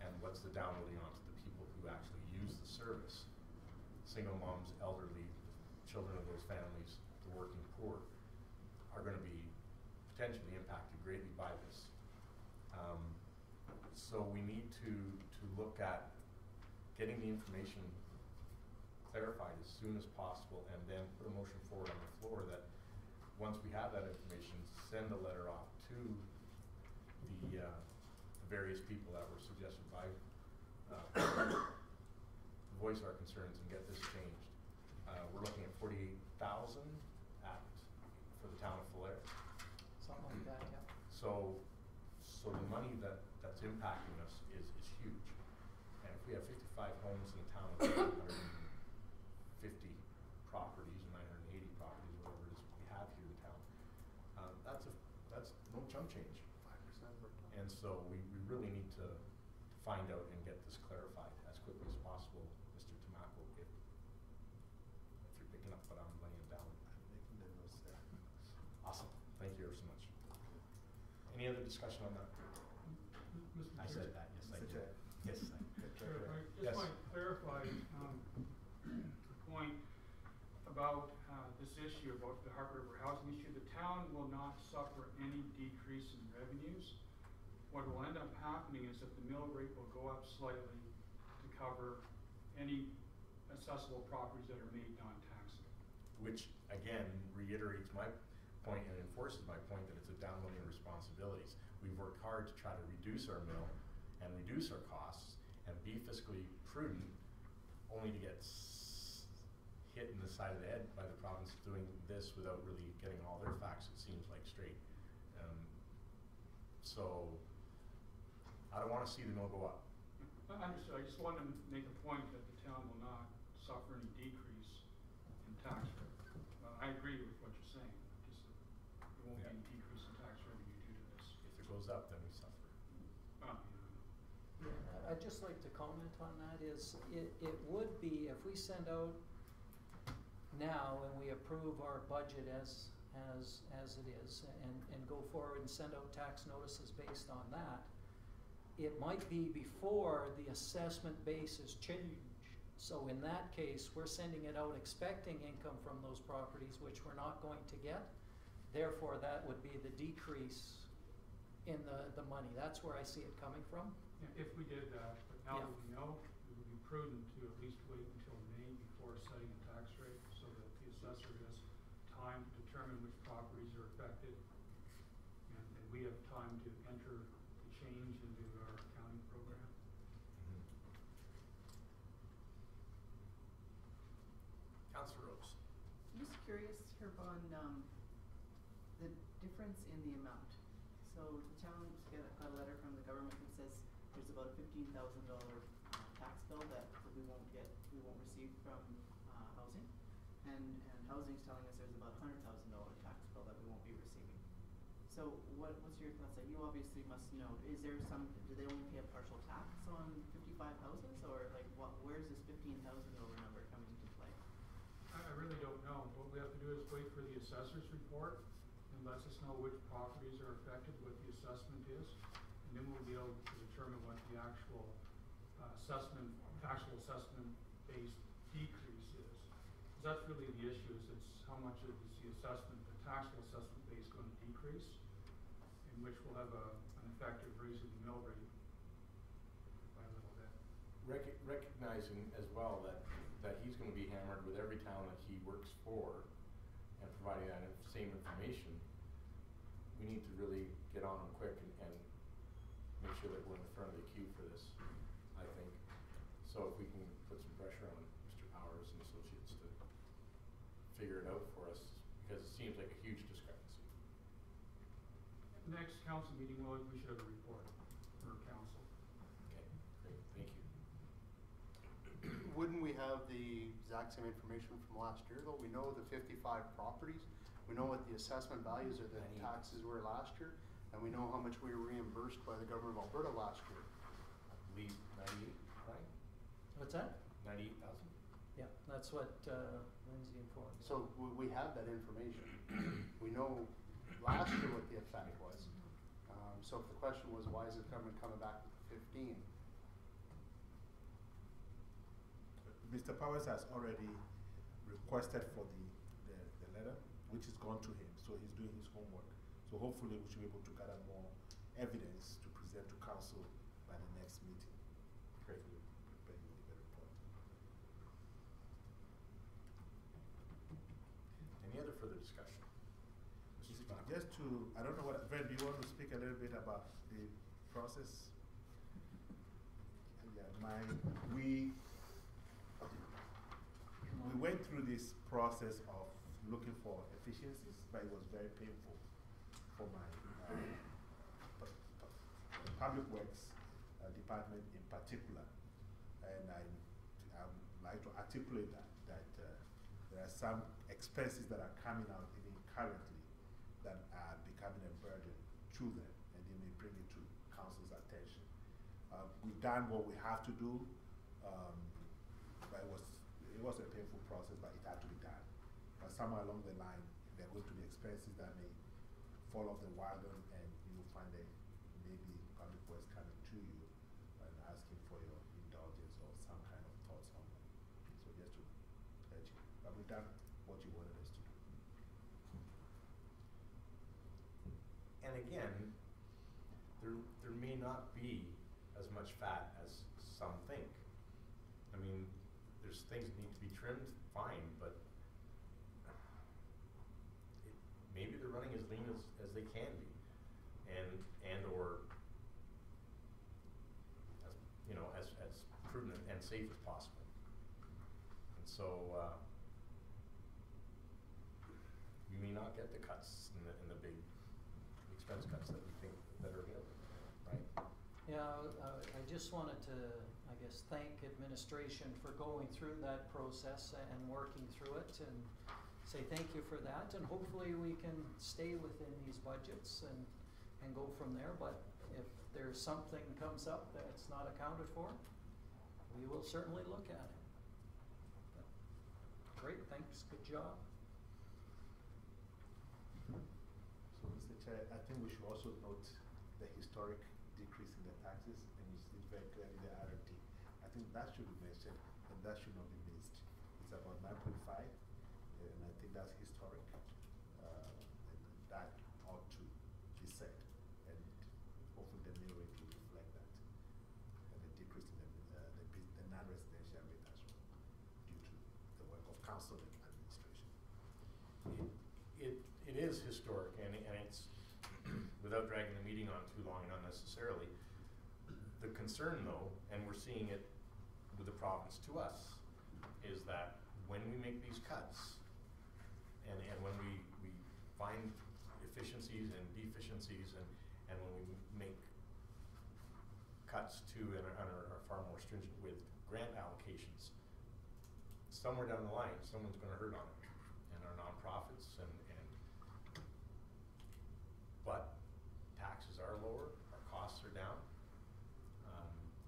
And what's the downloading onto the people who actually use the service? Single moms, elderly, children of those families, the working poor are going to be potentially impacted greatly by this. So we need to look at getting the information clarified as soon as possible, and then put a motion forward on the floor that once we have that information, send a letter off to the various people that were suggested by voice our concerns and get this changed. We're looking at $48,000 for the town of Falher. Something like that, yeah. So the money that's impacting us is huge. And if we have 55 homes in a town of 950 properties or 980 properties, whatever it is we have here in town, that's no chump change. 5% of our total. And so we really need to find out and get this clarified as quickly as possible, Mr. Tamako, if you're picking up what I'm laying down. I'm making the notes there. Awesome. Thank you ever so much. Any other discussion on that? Mr. I Chair. said that, yes, I Mr. did. Chair. Yes, I Sure, if I Yes. just might clarify, the point about, this issue, about the Heart River housing issue. The town will not suffer any decrease in revenues. What will end up happening is that the mill rate will go up slightly to cover any accessible properties that are made non-taxable. Which, again, reiterates my point and enforces my point that it's a downloading of responsibilities. We've worked hard to try to reduce our mill and reduce our costs and be fiscally prudent, only to get hit in the side of the head by the province doing this without really getting all their facts, it seems like, straight. So I don't want to see the mill go up. Understood. I just wanted to make a point that the town will not suffer any decrease in tax revenue. I agree with what you're saying, just that there won't be any decrease in tax revenue due to this. If it goes up, then we suffer. Yeah, I'd just like to comment on that is, it would be, if we send out now and we approve our budget as it is and go forward and send out tax notices based on that, it might be before the assessment base is changed. So in that case, we're sending it out expecting income from those properties, which we're not going to get. Therefore, that would be the decrease in the money. That's where I see it coming from. Yeah, if we did that, but now Yeah. that we know, it would be prudent to at least wait until May before setting a tax rate so that the assessor has time to determine which properties are affected. And we have time to enter the change into our accounting program. Councillor Rose. I'm just curious, Herb, on the difference in the amount. So the town got a letter from the government that says there's about a $15,000 tax bill that we won't receive from housing, and housing's telling us there's about $100,000 tax bill that we won't be receiving. So what's your thoughts? Like, you obviously must know. Is there some? Do they only pay a partial tax on 55 houses, or like where's this $15,000 number coming into play? I really don't know. What we have to do is wait for the assessor's report and lets us know which properties are affected, what the assessment is, and then we'll be able to determine what the actual assessment-based decrease is. Because that's really the issue, is it's how much is the assessment, the taxable assessment base going to decrease, in which will have an effective raising the mill rate by a little bit. Recognizing as well that he's going to be hammered with every town that he works for and providing that same information, we need to really get on him quick and make sure that we're in the front of the queue for this, I think. So if we can put some pressure on Mr. Powers and Associates to figure it out for us, because it seems like a huge discrepancy. Next council meeting, we should have a report for council. Okay, great, thank you. Wouldn't we have the exact same information from last year, though? We know the 55 properties, we know what the assessment values or the taxes were last year, and we know how much we were reimbursed by the government of Alberta last year. I believe 98, right? What's What's that? 98,000? Yeah, that's what Lindsay informed me. So we have that information. We know last year what the effect was. So if the question was, why is it coming back with the 15? Mr. Powers has already requested for the letter, which is gone to him, so he's doing his homework. So hopefully we should be able to gather more evidence to present to council by the next meeting. Great. Prepare the report. Any other further discussion? Mr. Spark? Just to, I don't know what, Ben, do you want to speak a little bit about the process? Yeah, we went through this process of looking for efficiencies, but it was very painful for my public works department in particular. And I like to articulate that there are some expenses that are coming out even currently that are becoming a burden to them, and they may bring it to council's attention. We've done what we have to do, but it was a painful process, but it had to be done. But somewhere along the line, there are going to be expenses that may fall off the wagon, and you will find that maybe public works coming to you and asking for your indulgence or some kind of thoughts on that. So just to let you, but we've done what you wanted us to do. And again, there may not be as much fat as some think. I mean, there's things that need to be trimmed, fine, but maybe they're running as lean as they can be, and or as, you know, as prudent and safe as possible. And so we may not get the cuts in the big expense cuts that we think that are available, right? Yeah, I just wanted to, I guess, thank administration for going through that process and working through it, and say thank you for that, and hopefully we can stay within these budgets and go from there. But if there's something comes up that's not accounted for, we will certainly look at it. But great, thanks, good job. So, Mr. Chair, I think we should also note the historic decrease in the taxes, and you see very clearly the RMT. I think that should be mentioned, and that should not be missed. It's about 9.5, and I think that's historic. And that ought to be said, and hopefully the new rate will reflect that, and the decrease in the non-residential rate as well, due to the work of council and administration. It is historic, and it's, without dragging the meeting on too long and unnecessarily, the concern though, and we're seeing it with the province to us, is that when we make these cuts, and when we find efficiencies and deficiencies, and when we make cuts to and are far more stringent with grant allocations, somewhere down the line, someone's going to hurt on it, and our nonprofits, but taxes are lower, our costs are down.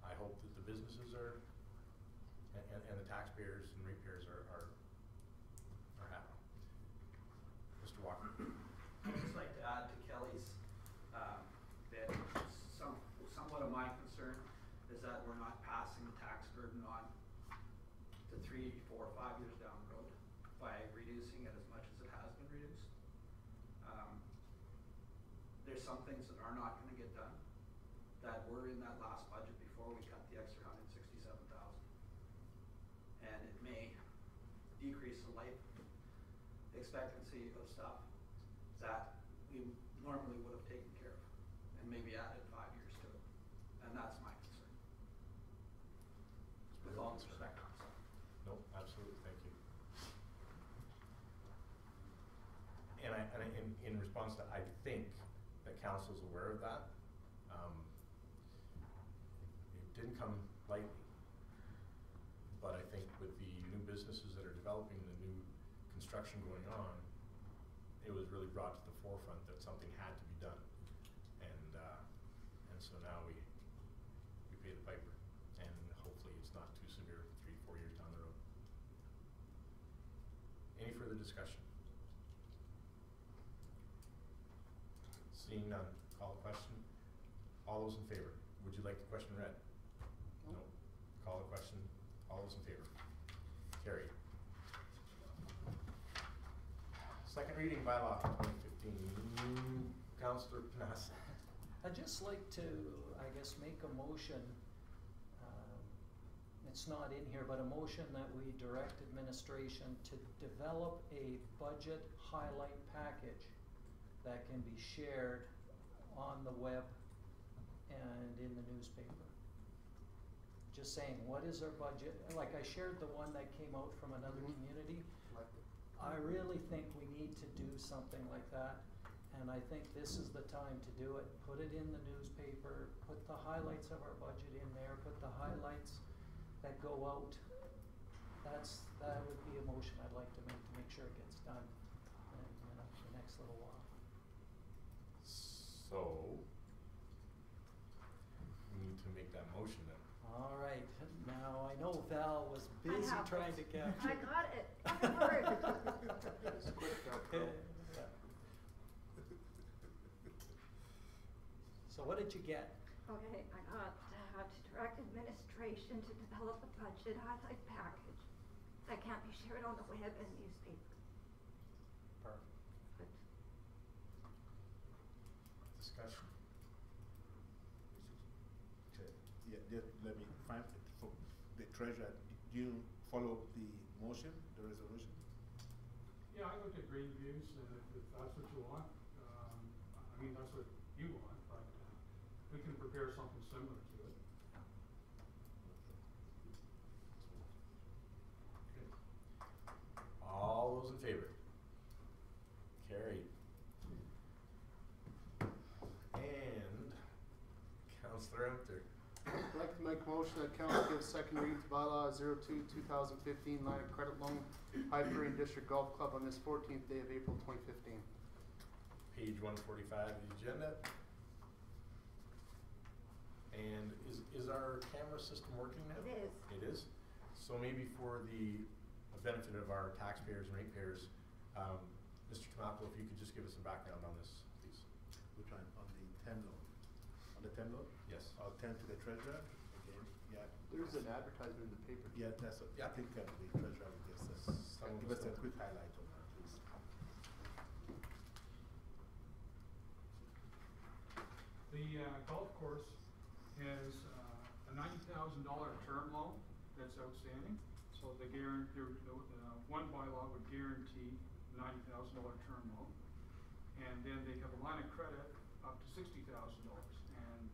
I hope that the businesses are, and the taxpayers and ratepayers are happy. Mr. Walker. I'd just like to add to Kelly's bit, somewhat of my concern is that we're not passing the tax burden on to 3, 4, 5 years down the road by reducing it as much as it has been reduced. There's some things that are not going to get done that were in that last budget before we cut the extra $167,000, and it may decrease the life expectancy of stuff that we normally would have taken care of, and maybe added 5 years to it, and that's my concern. With all due respect. No, absolutely, thank you. And in response to, I think that council's aware of that. It didn't come lightly, but I think with the new businesses that are developing, the new construction going on, it was really brought to the forefront that something had to be done, and so now we pay the piper, and hopefully it's not too severe discussion? Seeing none, call the question. All those in favor? Would you like the question read? No. Call the question. All those in favor? Carried. Second reading bylaw 2015. Councillor Panas. I'd just like to, I guess, make a motion, it's not in here, but a motion that we direct administration to develop a budget highlight package that can be shared on the web and in the newspaper. Just saying, what is our budget? Like, I shared the one that came out from another community. Like it. I really think we need to do something like that, and I think this is the time to do it. Put it in the newspaper, put the highlights of our budget in there, put the highlights that go out. That would be a motion I'd like to make sure it gets done in the next little while. So, we need to make that motion then. All right, now I know Val was busy have trying it. to capture. I got it. On Word. It's quick, Velcro. Yeah. So what did you get? Okay, I got to direct administration to develop a budget highlight package that can't be shared on the web and newspaper. Perfect. Discussion. Okay, yeah, just let me find it for the treasurer. Do you follow the motion, the resolution? Yeah, I looked at green views, and if that's what you want, I mean, that's what you want, but we can prepare something similar to it. Okay. All those in favor? Carried. And Councillor Empter. I'd like to make a motion that council give second reading to bylaw 02/2015 line of credit loan, High Prairie District Golf Club on this 14th day of April 2015. Page 145 of the agenda. And is our camera system working now? It is. It is? So maybe for the benefit of our taxpayers and ratepayers, Mr. Tomaco, if you could just give us some background on this, please. Which one? On the 10 loan? On the 10 loan? Yes. I'll 10 to the treasurer again, yeah. There's an advertisement in the paper. Yeah, that's what, I think the treasurer will just, Someone give us a was- quick highlight on that, please. The golf course has a $90,000 term loan that's outstanding. So the one bylaw would guarantee a $90,000 term loan. And then they have a line of credit up to $60,000. And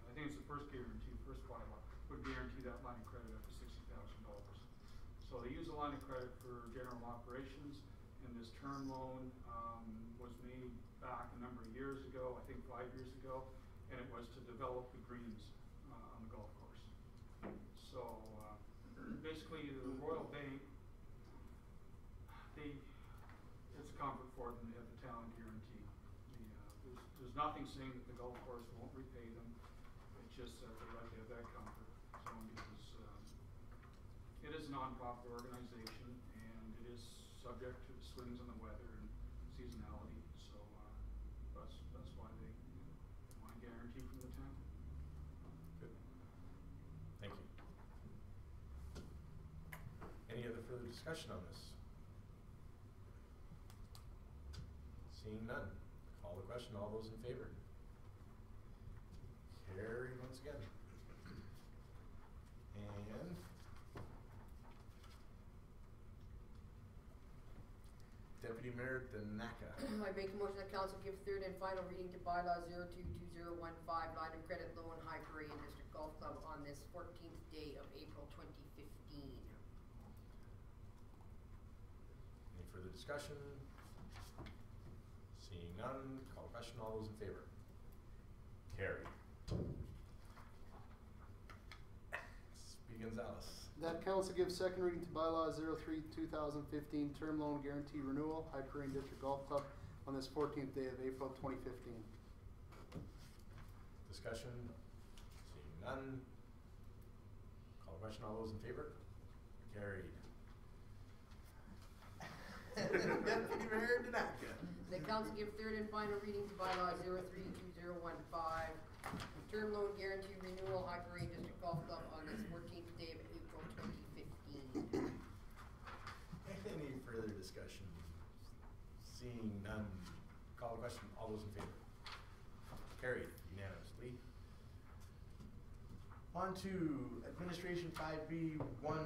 I think it's the first guarantee, first bylaw, would guarantee that line of credit up to $60,000. So they use a line of credit for general operations, and this term loan was made back a number of years ago, I think 5 years ago, and it was to develop the greens on the golf course. So basically, the Royal Bank, it's a comfort for them to have the town guarantee. There's nothing saying that the golf course won't repay them. It's just that they like to have that comfort zone because it is a non-profit organization and it is subject to the swings in the weather and seasonality. So that's why they want a guarantee from the town. Good. Thank you. Any other further discussion on this? Seeing none, call the question. All those in favor? Carried once again. And Deputy Mayor Danaka. I make a motion that council give third and final reading to bylaw 022015 line of credit loan, High Prairie District Golf Club on this 14th day of April 2015. Any further discussion? Seeing none, call the question. All those in favor? Carried. Speedy Gonzalez. That council gives second reading to bylaw 03/2015 term loan guarantee renewal, High Prairie District Golf Club on this 14th day of April 2015. Discussion? Seeing none, call the question. All those in favor? Carried. Deputy Mayor Danaka. That council give third and final reading to bylaw 032015, term loan guarantee renewal, High Parade District Golf Club on this 14th day of April 2015. Any further discussion? Seeing none, call the question. All those in favor? Carried unanimously. On to Administration 5B1,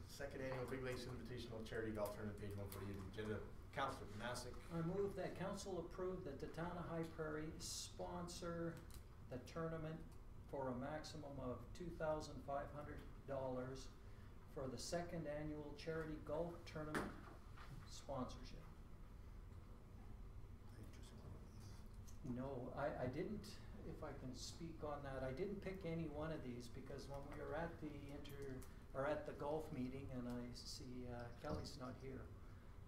second annual Big Lakes Invitational Charity Golf Tournament, page 148 of the agenda. Councilor Panasic. I move that council approve that the town of High Prairie sponsor the tournament for a maximum of $2,500 for the second annual charity golf tournament sponsorship. No, I didn't, if I can speak on that, I didn't pick any one of these because when we were at the at the golf meeting, and I see Kelly's not here,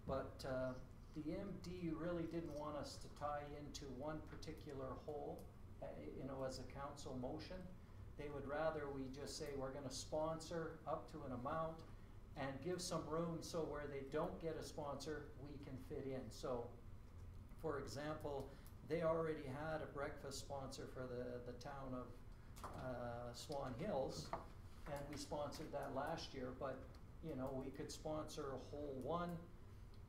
but the MD really didn't want us to tie into one particular hole, you know, as a council motion. They would rather we just say we're gonna sponsor up to an amount and give some room so where they don't get a sponsor, we can fit in. So, for example, they already had a breakfast sponsor for the town of Swan Hills, and we sponsored that last year, but you know, we could sponsor hole one,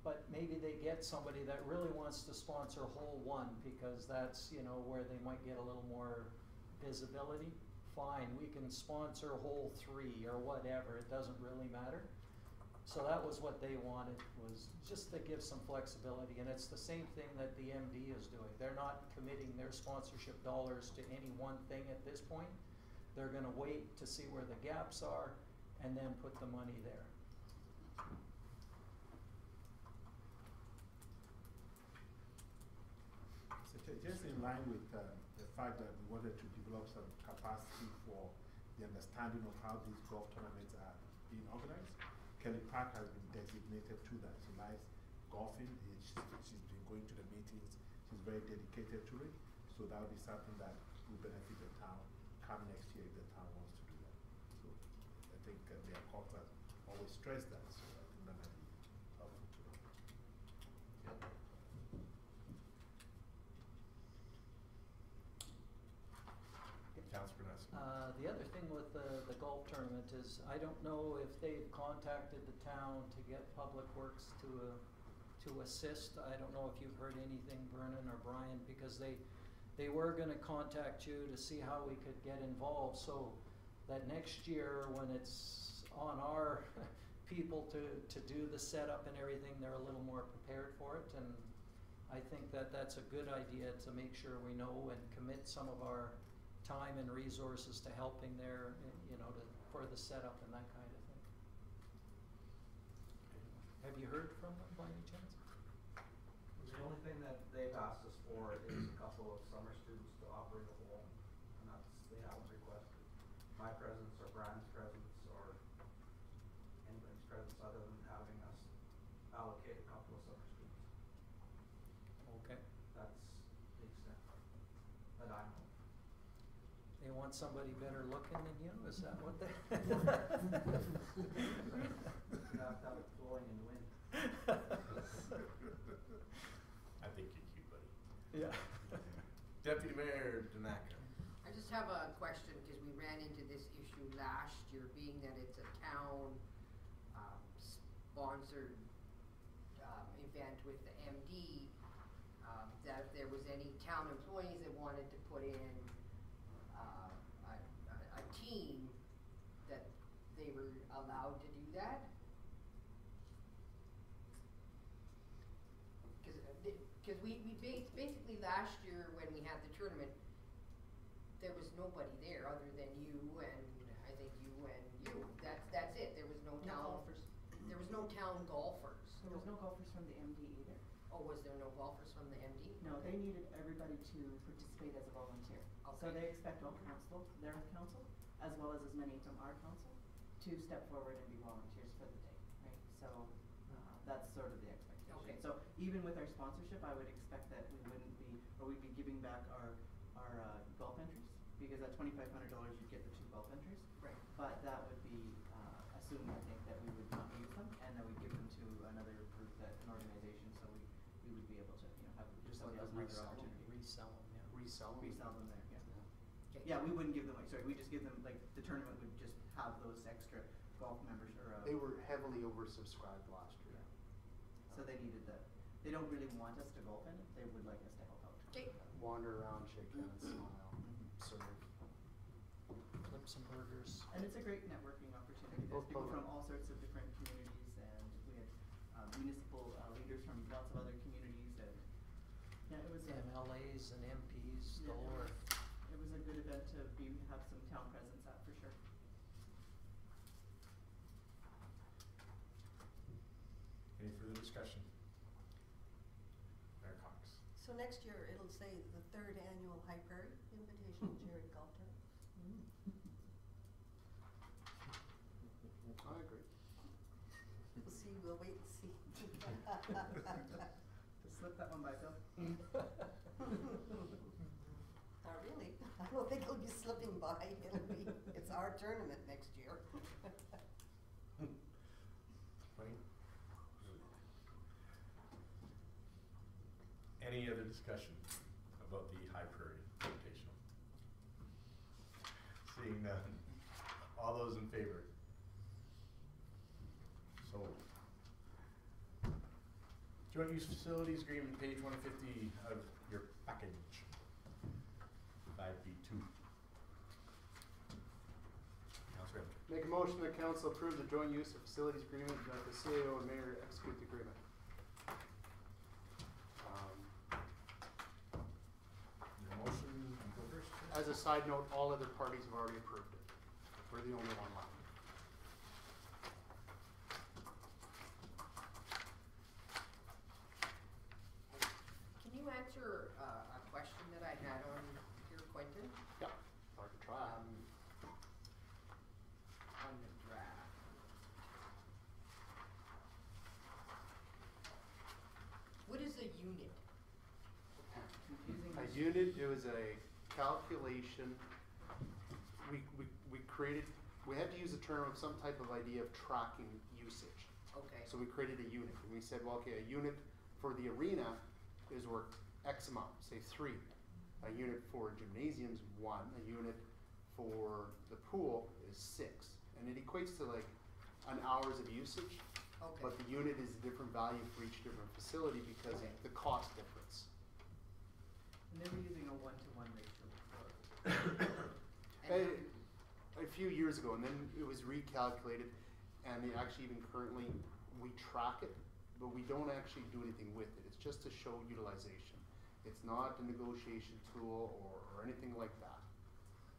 but maybe they get somebody that really wants to sponsor hole one because that's, you know, where they might get a little more visibility. Fine, we can sponsor hole 3 or whatever, it doesn't really matter. So that was what they wanted, was just to give some flexibility, and it's the same thing that the MD is doing. They're not committing their sponsorship dollars to any one thing at this point. They're gonna wait to see where the gaps are and then put the money there. So just in line with the fact that we wanted to develop some capacity for the understanding of how these golf tournaments are being organized, Kelly Park has been designated to that. She likes golfing. She's been going to the meetings. She's very dedicated to it. So that will be something that will benefit the town come next year if the town wants to do that. So I think their court has always stressed that. So I think that might be helpful to them. Yeah. Councilor Panasic. The other thing with the golf tournament is I don't know if they've contacted the town to get Public Works to assist. I don't know if you've heard anything, Vernon or Brian, because they were gonna contact you to see how we could get involved, so that next year when it's on our people to do the setup and everything, they're a little more prepared for it, and I think that that's a good idea to make sure we know and commit some of our time and resources to helping their, you know, for the setup and that kind of thing. Have you heard from them by any chance? The only thing that they've asked us for is a couple of summer students to operate a hole, and that's, they haven't requested my presence or Brian's presence or anybody's presence other than having us allocate a couple of summer students. Okay. That's the extent that I know. They want somebody better looking than you, is that what they? You have to have it flowing in wind. I think you're cute, buddy. Yeah. Deputy Mayor Danaka. I just have a question, because we ran into this issue last year, being that it's a town sponsored event with the MD, that if there was any town employees that wanted to put in a team, that they were allowed to do that? Because we basically last year when we had the tournament, there was nobody there other than you and I think you and you. That's it. There was no No town golfers. There was no town golfers. There was no golfers from the MD either. Oh, was there no golfers from the MD? No, they needed everybody to participate as a volunteer. So Okay. they expect all council, their council, as well as many from our council, to step forward and be volunteers for the day, right? So, that's sort of the expectation. Okay. So even with our sponsorship, I would expect that we wouldn't be, or we'd be giving back our golf entries, because at $2,500 you'd get the 2 golf entries. Right. But that would be, assuming I think that we would not use them, and that we'd give them to another group an organization, so we would be able to, you know, have Just somebody let else them have their resell them. opportunity. Resell them, yeah. Resell them? Resell them there, yeah. Okay. Yeah, we wouldn't give them, like, sorry, we just give them, like, the tournament would just have those extra golf members or, They were heavily oversubscribed last year. so they needed they don't really want us to golf in it, they would like us to help out. Okay. Wander around, shake hands, smile, serve. Clips and burgers. And it's a great networking opportunity. There's Both people from programs. all sorts of different communities, and we had municipal leaders from lots of other communities, and yeah, it was MLAs and MPs, yeah, galore. it was a good event to have some town presence at for sure. Any further discussion? Mayor Cox. So next year, it'll say the 3rd Annual High Prairie Invitational Jared Golf Tournament. I agree. We'll see, we'll wait and see. Just slip that one by, Bill. Not really. I don't think it'll be slipping by. It's our tournament next year. Wayne? Any other discussion about the High Prairie Invitational? Seeing none. All those in favor? So. Joint use facilities agreement, page 150 of your package. 5B2. Councilor Epps. Make a motion that council approve the joint use of facilities agreement with the CAO and mayor to execute the agreement. Your motion, you go first. Chair. As a side note, all other parties have already approved it. We're the only one left. Can you answer a question that I had on here, Quentin? Yeah, I could try. On the draft. What is a unit? Confusing. A unit, it was a calculation, we created, we had to use a term of some type of idea of tracking usage. Okay. So we created a unit, and we said, well, okay, a unit for the arena is worth X amount, say 3. A unit for gymnasium is 1, a unit for the pool is 6. And it equates to like an hours of usage, Okay. but the unit is a different value for each different facility because Okay. of the cost difference. And they were using a 1-to-1 ratio before. And A few years ago, and then it was recalculated, and they actually even currently, we track it, but we don't actually do anything with it. It's just to show utilization. It's not a negotiation tool or anything like that.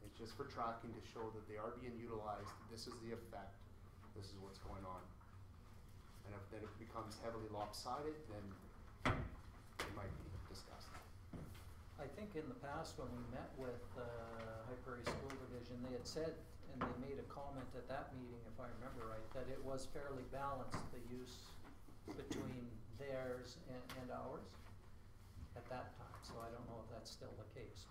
It's just for tracking to show that they are being utilized, this is the effect, this is what's going on. And if then it becomes heavily lopsided, then it might be discussed. I think in the past when we met with High Prairie School Division, they had said, and they made a comment at that meeting, if I remember right, that it was fairly balanced, the use between theirs and ours at that time. So I don't know if that's still the case.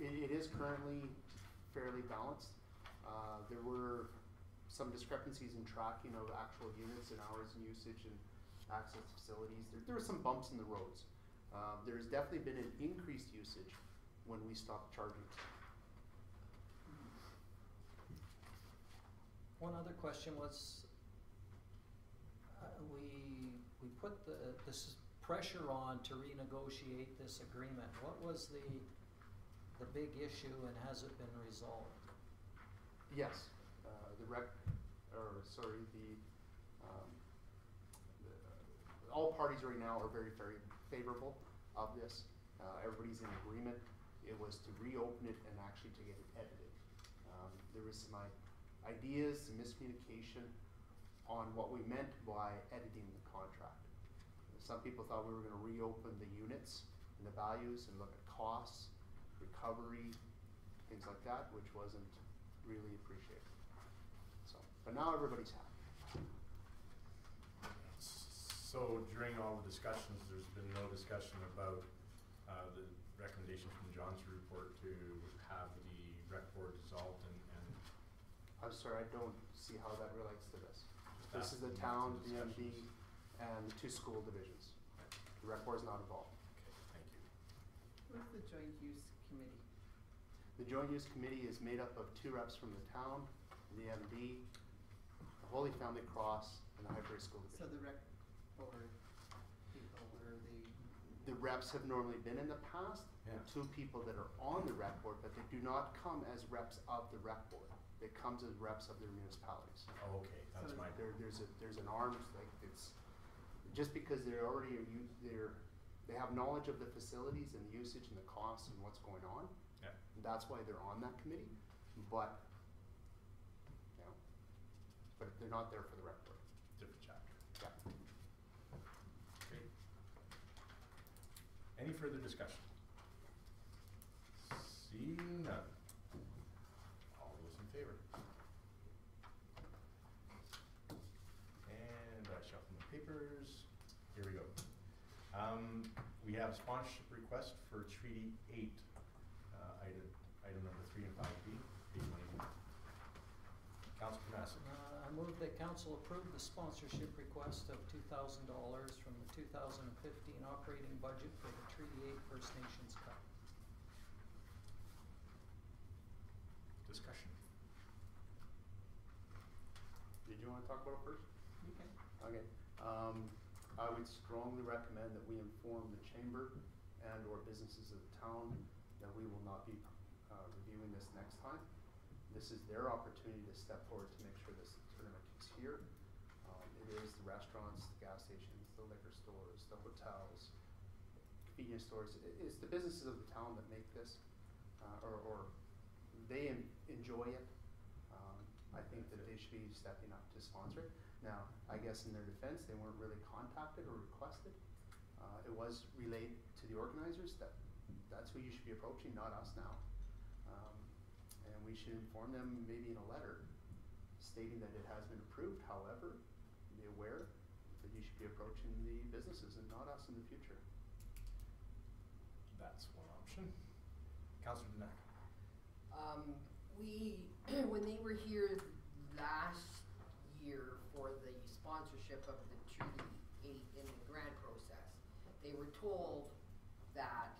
It is currently fairly balanced. There were some discrepancies in tracking of actual units and hours and usage and access facilities. There were some bumps in the roads. There's definitely been an increased usage when we stopped charging. One other question was, we put this pressure on to renegotiate this agreement. What was the big issue, and has it been resolved? Yes, all parties right now are very, very favorable of this. Everybody's in agreement. It was to reopen it and actually to get it edited. There was some ideas, some miscommunication on what we meant by editing the contract. Some people thought we were going to reopen the units and the values and look at costs, recovery, things like that, which wasn't really appreciated. So, but now everybody's happy. So during all the discussions, there's been no discussion about the recommendation from John's report to have the rec board dissolved and I'm sorry, I don't see how that relates to this. just This is the That's town, the DMV, discussions. and the 2 school divisions. The rec board's not involved. Okay, thank you. Who's the joint use committee? The joint use committee is made up of 2 reps from the town, the MD, the Holy Family Cross, and the Highbury School So Division. the rec board people, or The reps have normally been in the past, Yeah. the 2 people that are on the rec board, but they do not come as reps of the rec board. They come as reps of their municipalities. Oh, okay, that's So my. There's an arms, like, it's, just because they're already, they have knowledge of the facilities and the usage and the costs and what's going on. Yeah. That's why they're on that committee, but, you know, but they're not there for the rec board. Different chapter. Yeah. Great. Any further discussion? Seeing none. All those in favor? And I shuffle my papers. Here we go. We have sponsorship request for Treaty 8, item number 3 and 5B, page 180. Councilor Knassett. I move that council approve the sponsorship request of $2,000 from the 2015 operating budget for the Treaty 8 First Nations Cup. Discussion. Did you wanna talk about it first? you can. Okay, I would strongly recommend that we inform the chamber and or businesses of the town that we will not be, reviewing this next time. This is their opportunity to step forward to make sure this tournament is here. It is the restaurants, the gas stations, the liquor stores, the hotels, convenience stores, it's the businesses of the town that make this, or they enjoy it. I think that they should be stepping up to sponsor it. Now, I guess in their defense, they weren't really contacted or requested. It was relayed to the organizers that that's who you should be approaching, not us now. And we should inform them maybe in a letter stating that it has been approved. However, be aware that you should be approaching the businesses and not us in the future. That's one option. Councilor Dinac. When they were here last year for the sponsorship of the Treaty 8 in the grant process, they were told that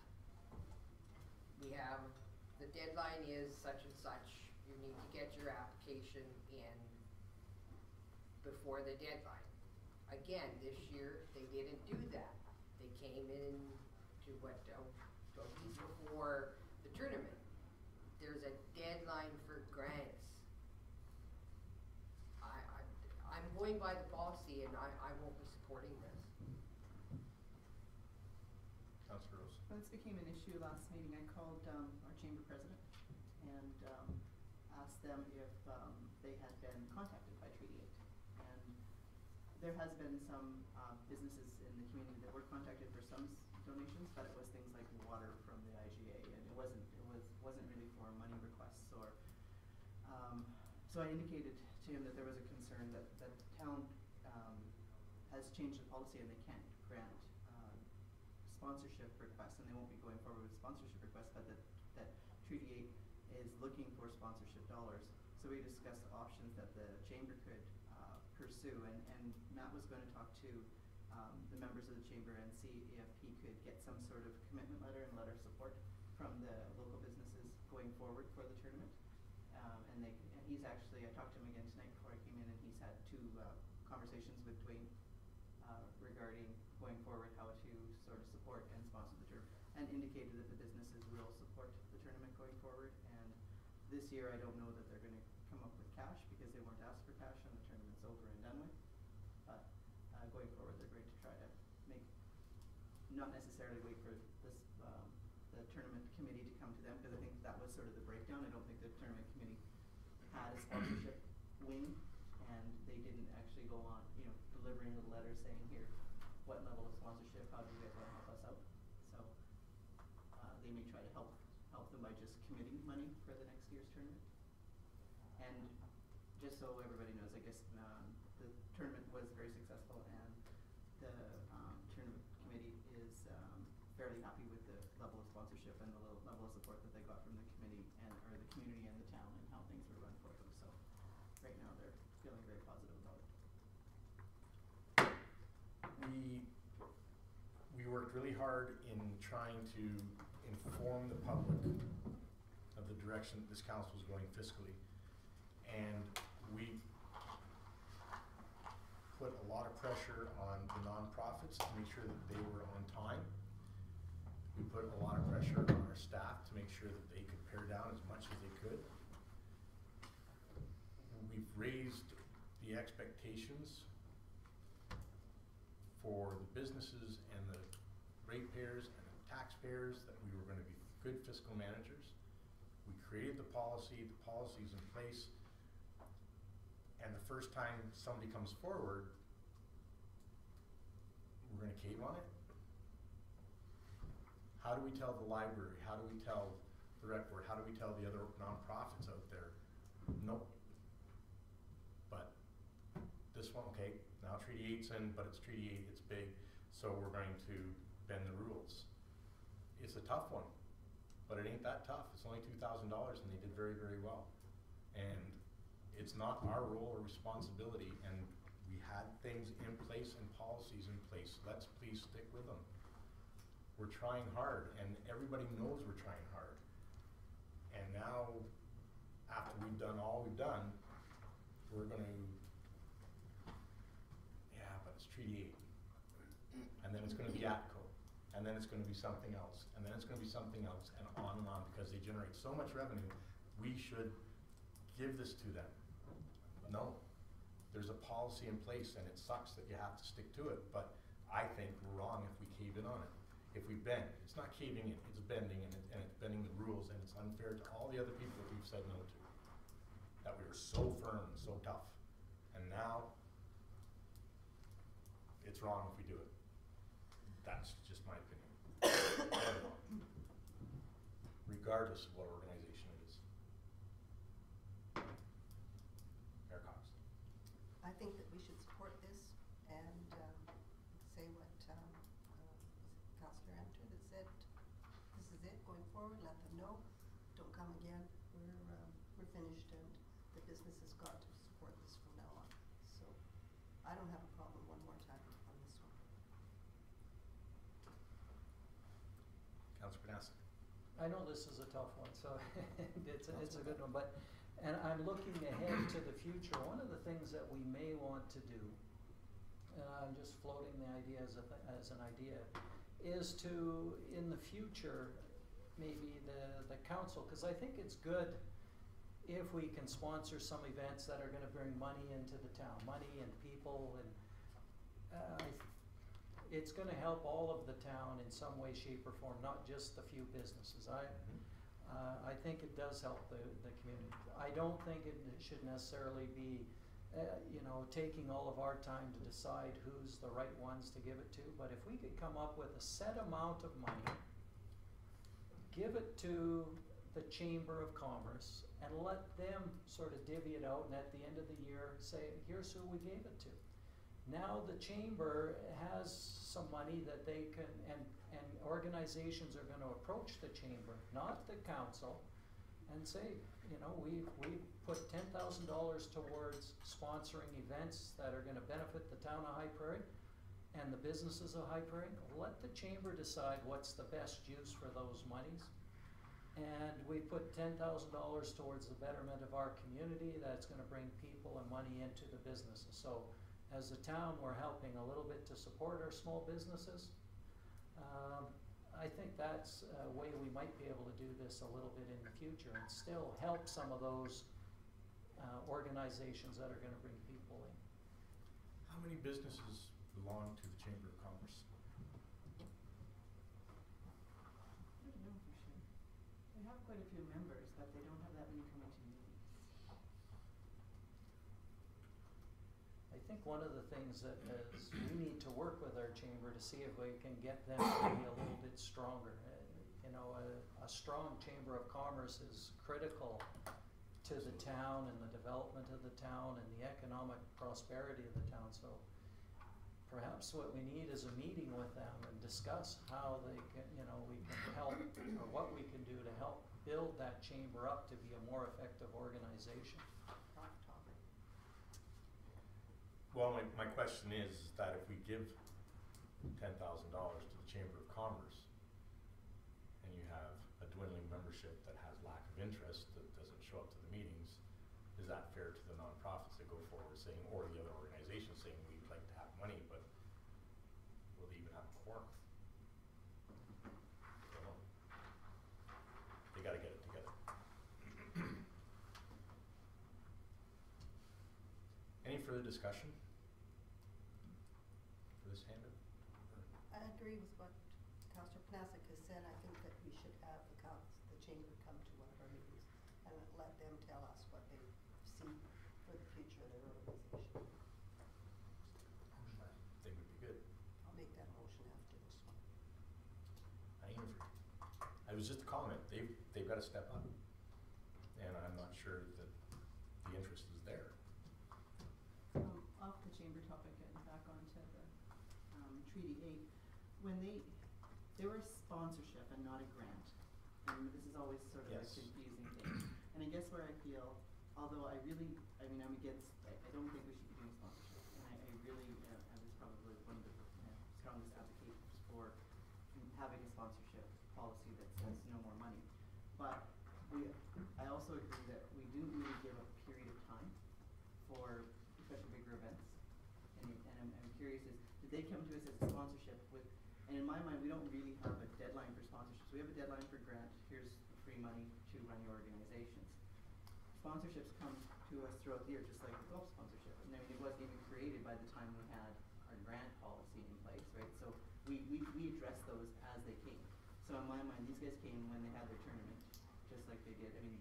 we have, the deadline is such and such, you need to get your application in before the deadline. Again, this year, they didn't do that. They came in to a week before the tournament. There's a deadline for grants. I'm going by the policy and I won't be supporting this. Councilor Rose. When this became an issue last meeting, I called our chamber president and asked them if they had been contacted by Treaty 8. And there has been some businesses in the community that were contacted for some donations, but it was things like water from the IGA, and it wasn't really for money requests or. So I indicated to him that there was a concern that the town has changed the policy and they can't grant sponsorship requests, and they won't be going forward with sponsorship requests, but that Treaty 8 is looking for sponsorship dollars. So we discussed options that the chamber could pursue, and Matt was going to talk to the members of the chamber and see if he could get some sort of commitment letter and letter of support from the local businesses going forward for the tournament. And he's actually, I talked to him again tonight before I came in, and he's had 2 conversations with Dwayne regarding going forward how to sort of support and sponsor the tournament, and indicated that the businesses will support the tournament going forward. And this year, I don't know that they're going to come up with cash because they weren't asked for cash and the tournament's over and done with. But going forward, they're going to try to make, not necessarily wait for this the tournament committee to come to them, because I think that was sort of the breakdown. I don't think the tournament committee had a sponsorship wing, and they didn't actually go on, delivering a letter saying, here, what level of sponsorship, how do you guys want to help us out? So they may try to help them by just committing money for the next year's tournament. And just so everybody knows, I guess the tournament was very successful, and the tournament committee is fairly happy with the level of sponsorship and the level of support that they got from the committee or the community and the town, and how things were run for them. So right now they're feeling very positive about it. we worked really hard in trying to inform the public of the direction this council is going fiscally. And we put a lot of pressure on the nonprofits to make sure that they were on time. We put a lot of pressure on our staff to make sure that they could pare down as much as they could. We've raised the expectations for the businesses and the ratepayers and the taxpayers that we were going to be good fiscal managers. We created the policy's in place, and the first time somebody comes forward, we're going to cave on it. How do we tell the library? How do we tell the rec board? How do we tell the other nonprofits out there? Nope. But this one, okay, now Treaty 8's in, but it's Treaty 8, it's big, so we're going to bend the rules. It's a tough one, but it ain't that tough. It's only $2,000 and they did very, very well. And it's not our role or responsibility, and we had things in place and policies in place. Let's please stick with them. We're trying hard, and everybody knows we're trying hard. And now, after we've done all we've done, we're gonna, yeah, but it's Treaty 8. And then it's gonna be ATCO. And then it's gonna be something else. And then it's gonna be something else, and on, because they generate so much revenue. We should give this to them. No, there's a policy in place, and it sucks that you have to stick to it, but I think we're wrong if we cave in on it. If we bend, it's not caving in, it's bending, and it's bending the rules, and it's unfair to all the other people that we've said no to. That we were so firm and so tough. And now, it's wrong if we do it. That's just my opinion. Regardless of what organization it is. Mayor Cox. I think that we should support this and say what Councillor Amter that said, this is it going forward, let them know, don't come again, we're finished, and the business has got to support this from now on. So I don't have a problem one more time on this one. Councillor Panassa. I know this is a tough one, so it's a good one, but, and I'm looking ahead to the future. One of the things that we may want to do, and I'm just floating the idea as an idea, is to, in the future, maybe the council, because I think it's good if we can sponsor some events that are gonna bring money into the town, money and people, and it's gonna help all of the town in some way, shape, or form, not just the few businesses. I think it does help the community. I don't think it should necessarily be, taking all of our time to decide who's the right ones to give it to, but if we could come up with a set amount of money, give it to the Chamber of Commerce, and let them sort of divvy it out, and at the end of the year say, here's who we gave it to. Now the chamber has some money that they can, and organizations are going to approach the chamber, not the council, and say, we've put $10,000 towards sponsoring events that are going to benefit the town of High Prairie and the businesses of High Prairie. Let the chamber decide what's the best use for those monies. And we put $10,000 towards the betterment of our community that's going to bring people and money into the businesses. So as a town, we're helping a little bit to support our small businesses. I think that's a way we might be able to do this a little bit in the future and still help some of those organizations that are going to bring people in. How many businesses belong to the Chamber of Commerce? I don't know for sure. They have quite a few members, but they don't have that many coming to meetings. I think one of the things that is, we need to work with our chamber to see if we can get them to be a little bit stronger. A strong Chamber of Commerce is critical to the town and the development of the town and the economic prosperity of the town. So perhaps what we need is a meeting with them and discuss how they can, we can help, or what we can do to help build that chamber up to be a more effective organization. Hot topic. Well, my question is that if we give $10,000 to the Chamber of Commerce, and you have a dwindling membership that has lack of interest, that doesn't show up to the meetings, is that fair to the nonprofits that go forward saying, or the other organizations saying, we'd like to have money, but will they even have a quorum? Don't know. They gotta get it together. Any further discussion for this handout? I agree with what Councillor Panasic has said. I think that we should have the chamber come to one of our meetings and let them tell us what they see for the future of their organization. I think would be good. I'll make that motion after this one. I ain't for it was just a comment. They've got to step up, and I'm not sure that the interest is there. Off the chamber topic and back onto the Treaty 8, when they were a sponsorship and not a grant, and this is always sort of Yes. a confusing thing. And I guess where I feel, although I'm against, I don't think we should be doing sponsorship, and I really, I was probably one of the strongest advocates for having a sponsorship policy that says no more money. But I also agree that we didn't really give a period of time for especially bigger events. And I'm curious, did they come to us as a sponsorship with, and in my mind, we don't really have a deadline for sponsorships. We have a deadline for grant, here's free money to run your organizations. Sponsorships come to us throughout the year, just like the golf sponsorship. And I mean, it wasn't even created by the time we had our grant policy in place, right? So we addressed those as they came. So in my mind, these guys came when they had their tournament, just like they did. I mean,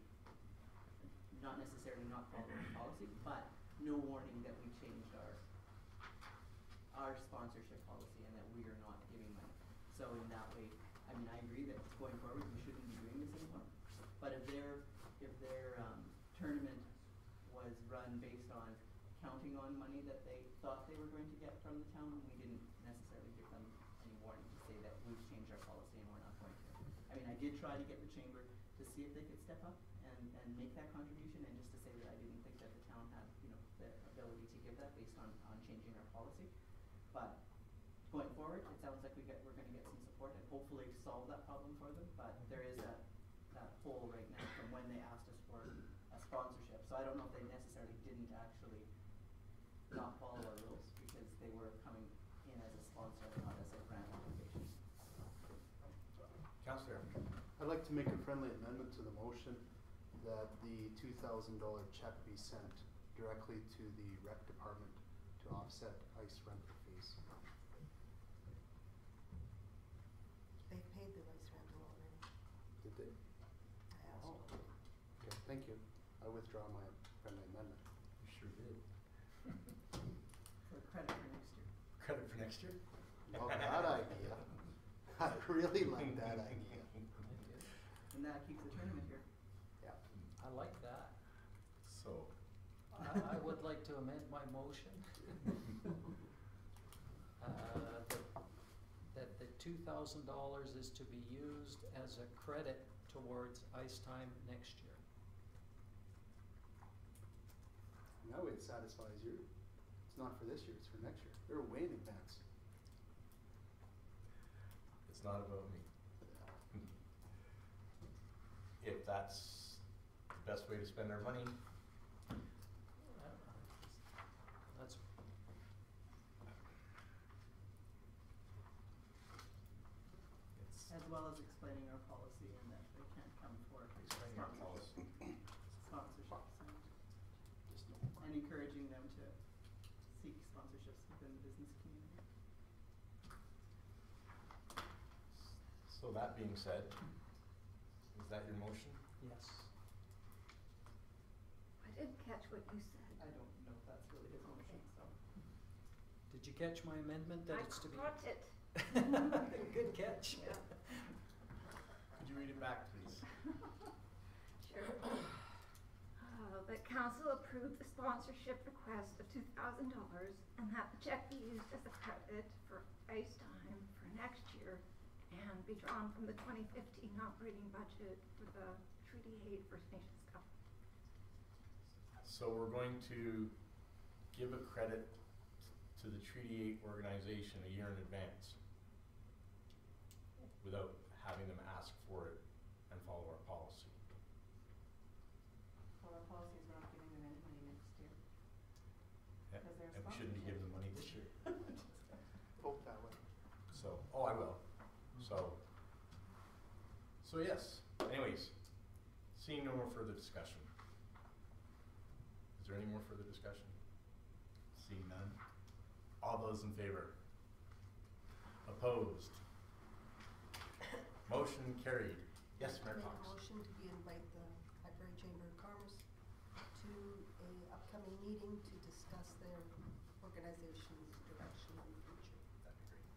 not necessarily not following the policy, but no warning that we changed our sponsorship policy and that we are not giving money. So in that way, I mean, I agree that going forward we shouldn't be doing this anymore. But if their tournament was run based on counting on money that they thought they were going to get from the town, we didn't necessarily give them any warning to say that we've changed our policy and we're not going to. I mean, I did try to get the chamber to see if they could step up and make that contribution, and just to say that I didn't think that the town had, the ability to give that based on changing our policy. But going forward, it sounds like we're going to get some support and hopefully solve that problem for them. But there is that hole right now from when they asked us for a sponsorship. So I don't know if they necessarily didn't actually not follow our rules because they were coming in as a sponsor, not as a grant application. Councillor. I'd like to make a friendly amendment to the motion that the $2,000 check be sent directly to the rec department to offset ice rental fees. They paid the ice rental already. Did they? I asked. Oh. Okay, thank you. I withdraw my friendly amendment. You sure did. For credit for next year. Credit for next year? Love that idea. I really like that idea. And that keeps the tournament here. Yeah. I like that. So. I would like to amend my motion. That the $2,000 is to be used as a credit towards ice time next year. That way it satisfies you. It's not for this year, it's for next year. They're way in advance. It's not about me. If that's the best way to spend our money, That's it's As well as explaining our policy and that they can't come for explaining our policy. sponsorships Just no more. and encouraging them to seek sponsorships within the business community. So that being said, is that your motion? yes. I didn't catch what you said. I don't know if that's really his motion, so. Did you catch my amendment that I it's to be? caught it. Good catch. Yeah. Could you read it back, please? Sure. The council approved the sponsorship request of $2,000 and that the check be used as a credit for ice time for next year and be drawn from the 2015 operating budget for the Treaty 8 First Nations Cup. So we're going to give a credit to to the Treaty 8 organization a year in advance without having them ask for it and follow our policy. Well, our policy is not giving them any money next year. Yeah, Because they're and we shouldn't be giving them money this year. Vote that way. So, oh, I will. So yes. Anyways, seeing no more further discussion. Is there any more further discussion? Seeing none. All those in favor? Opposed? Motion carried. Yes, Mayor Make a Cox. motion to invite the Highbury Chamber of Commerce to a upcoming meeting to discuss their organization's direction in the future. That'd be great.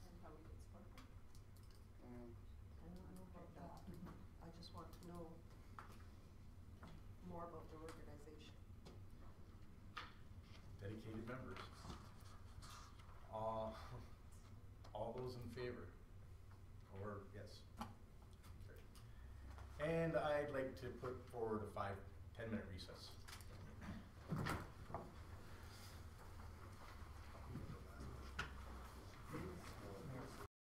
And how we could support them. I don't know about that. I just want to know more about their organization. Dedicated members. All those in favor? Or, yes. Carried. And I'd like to put forward a 5-10 minute recess.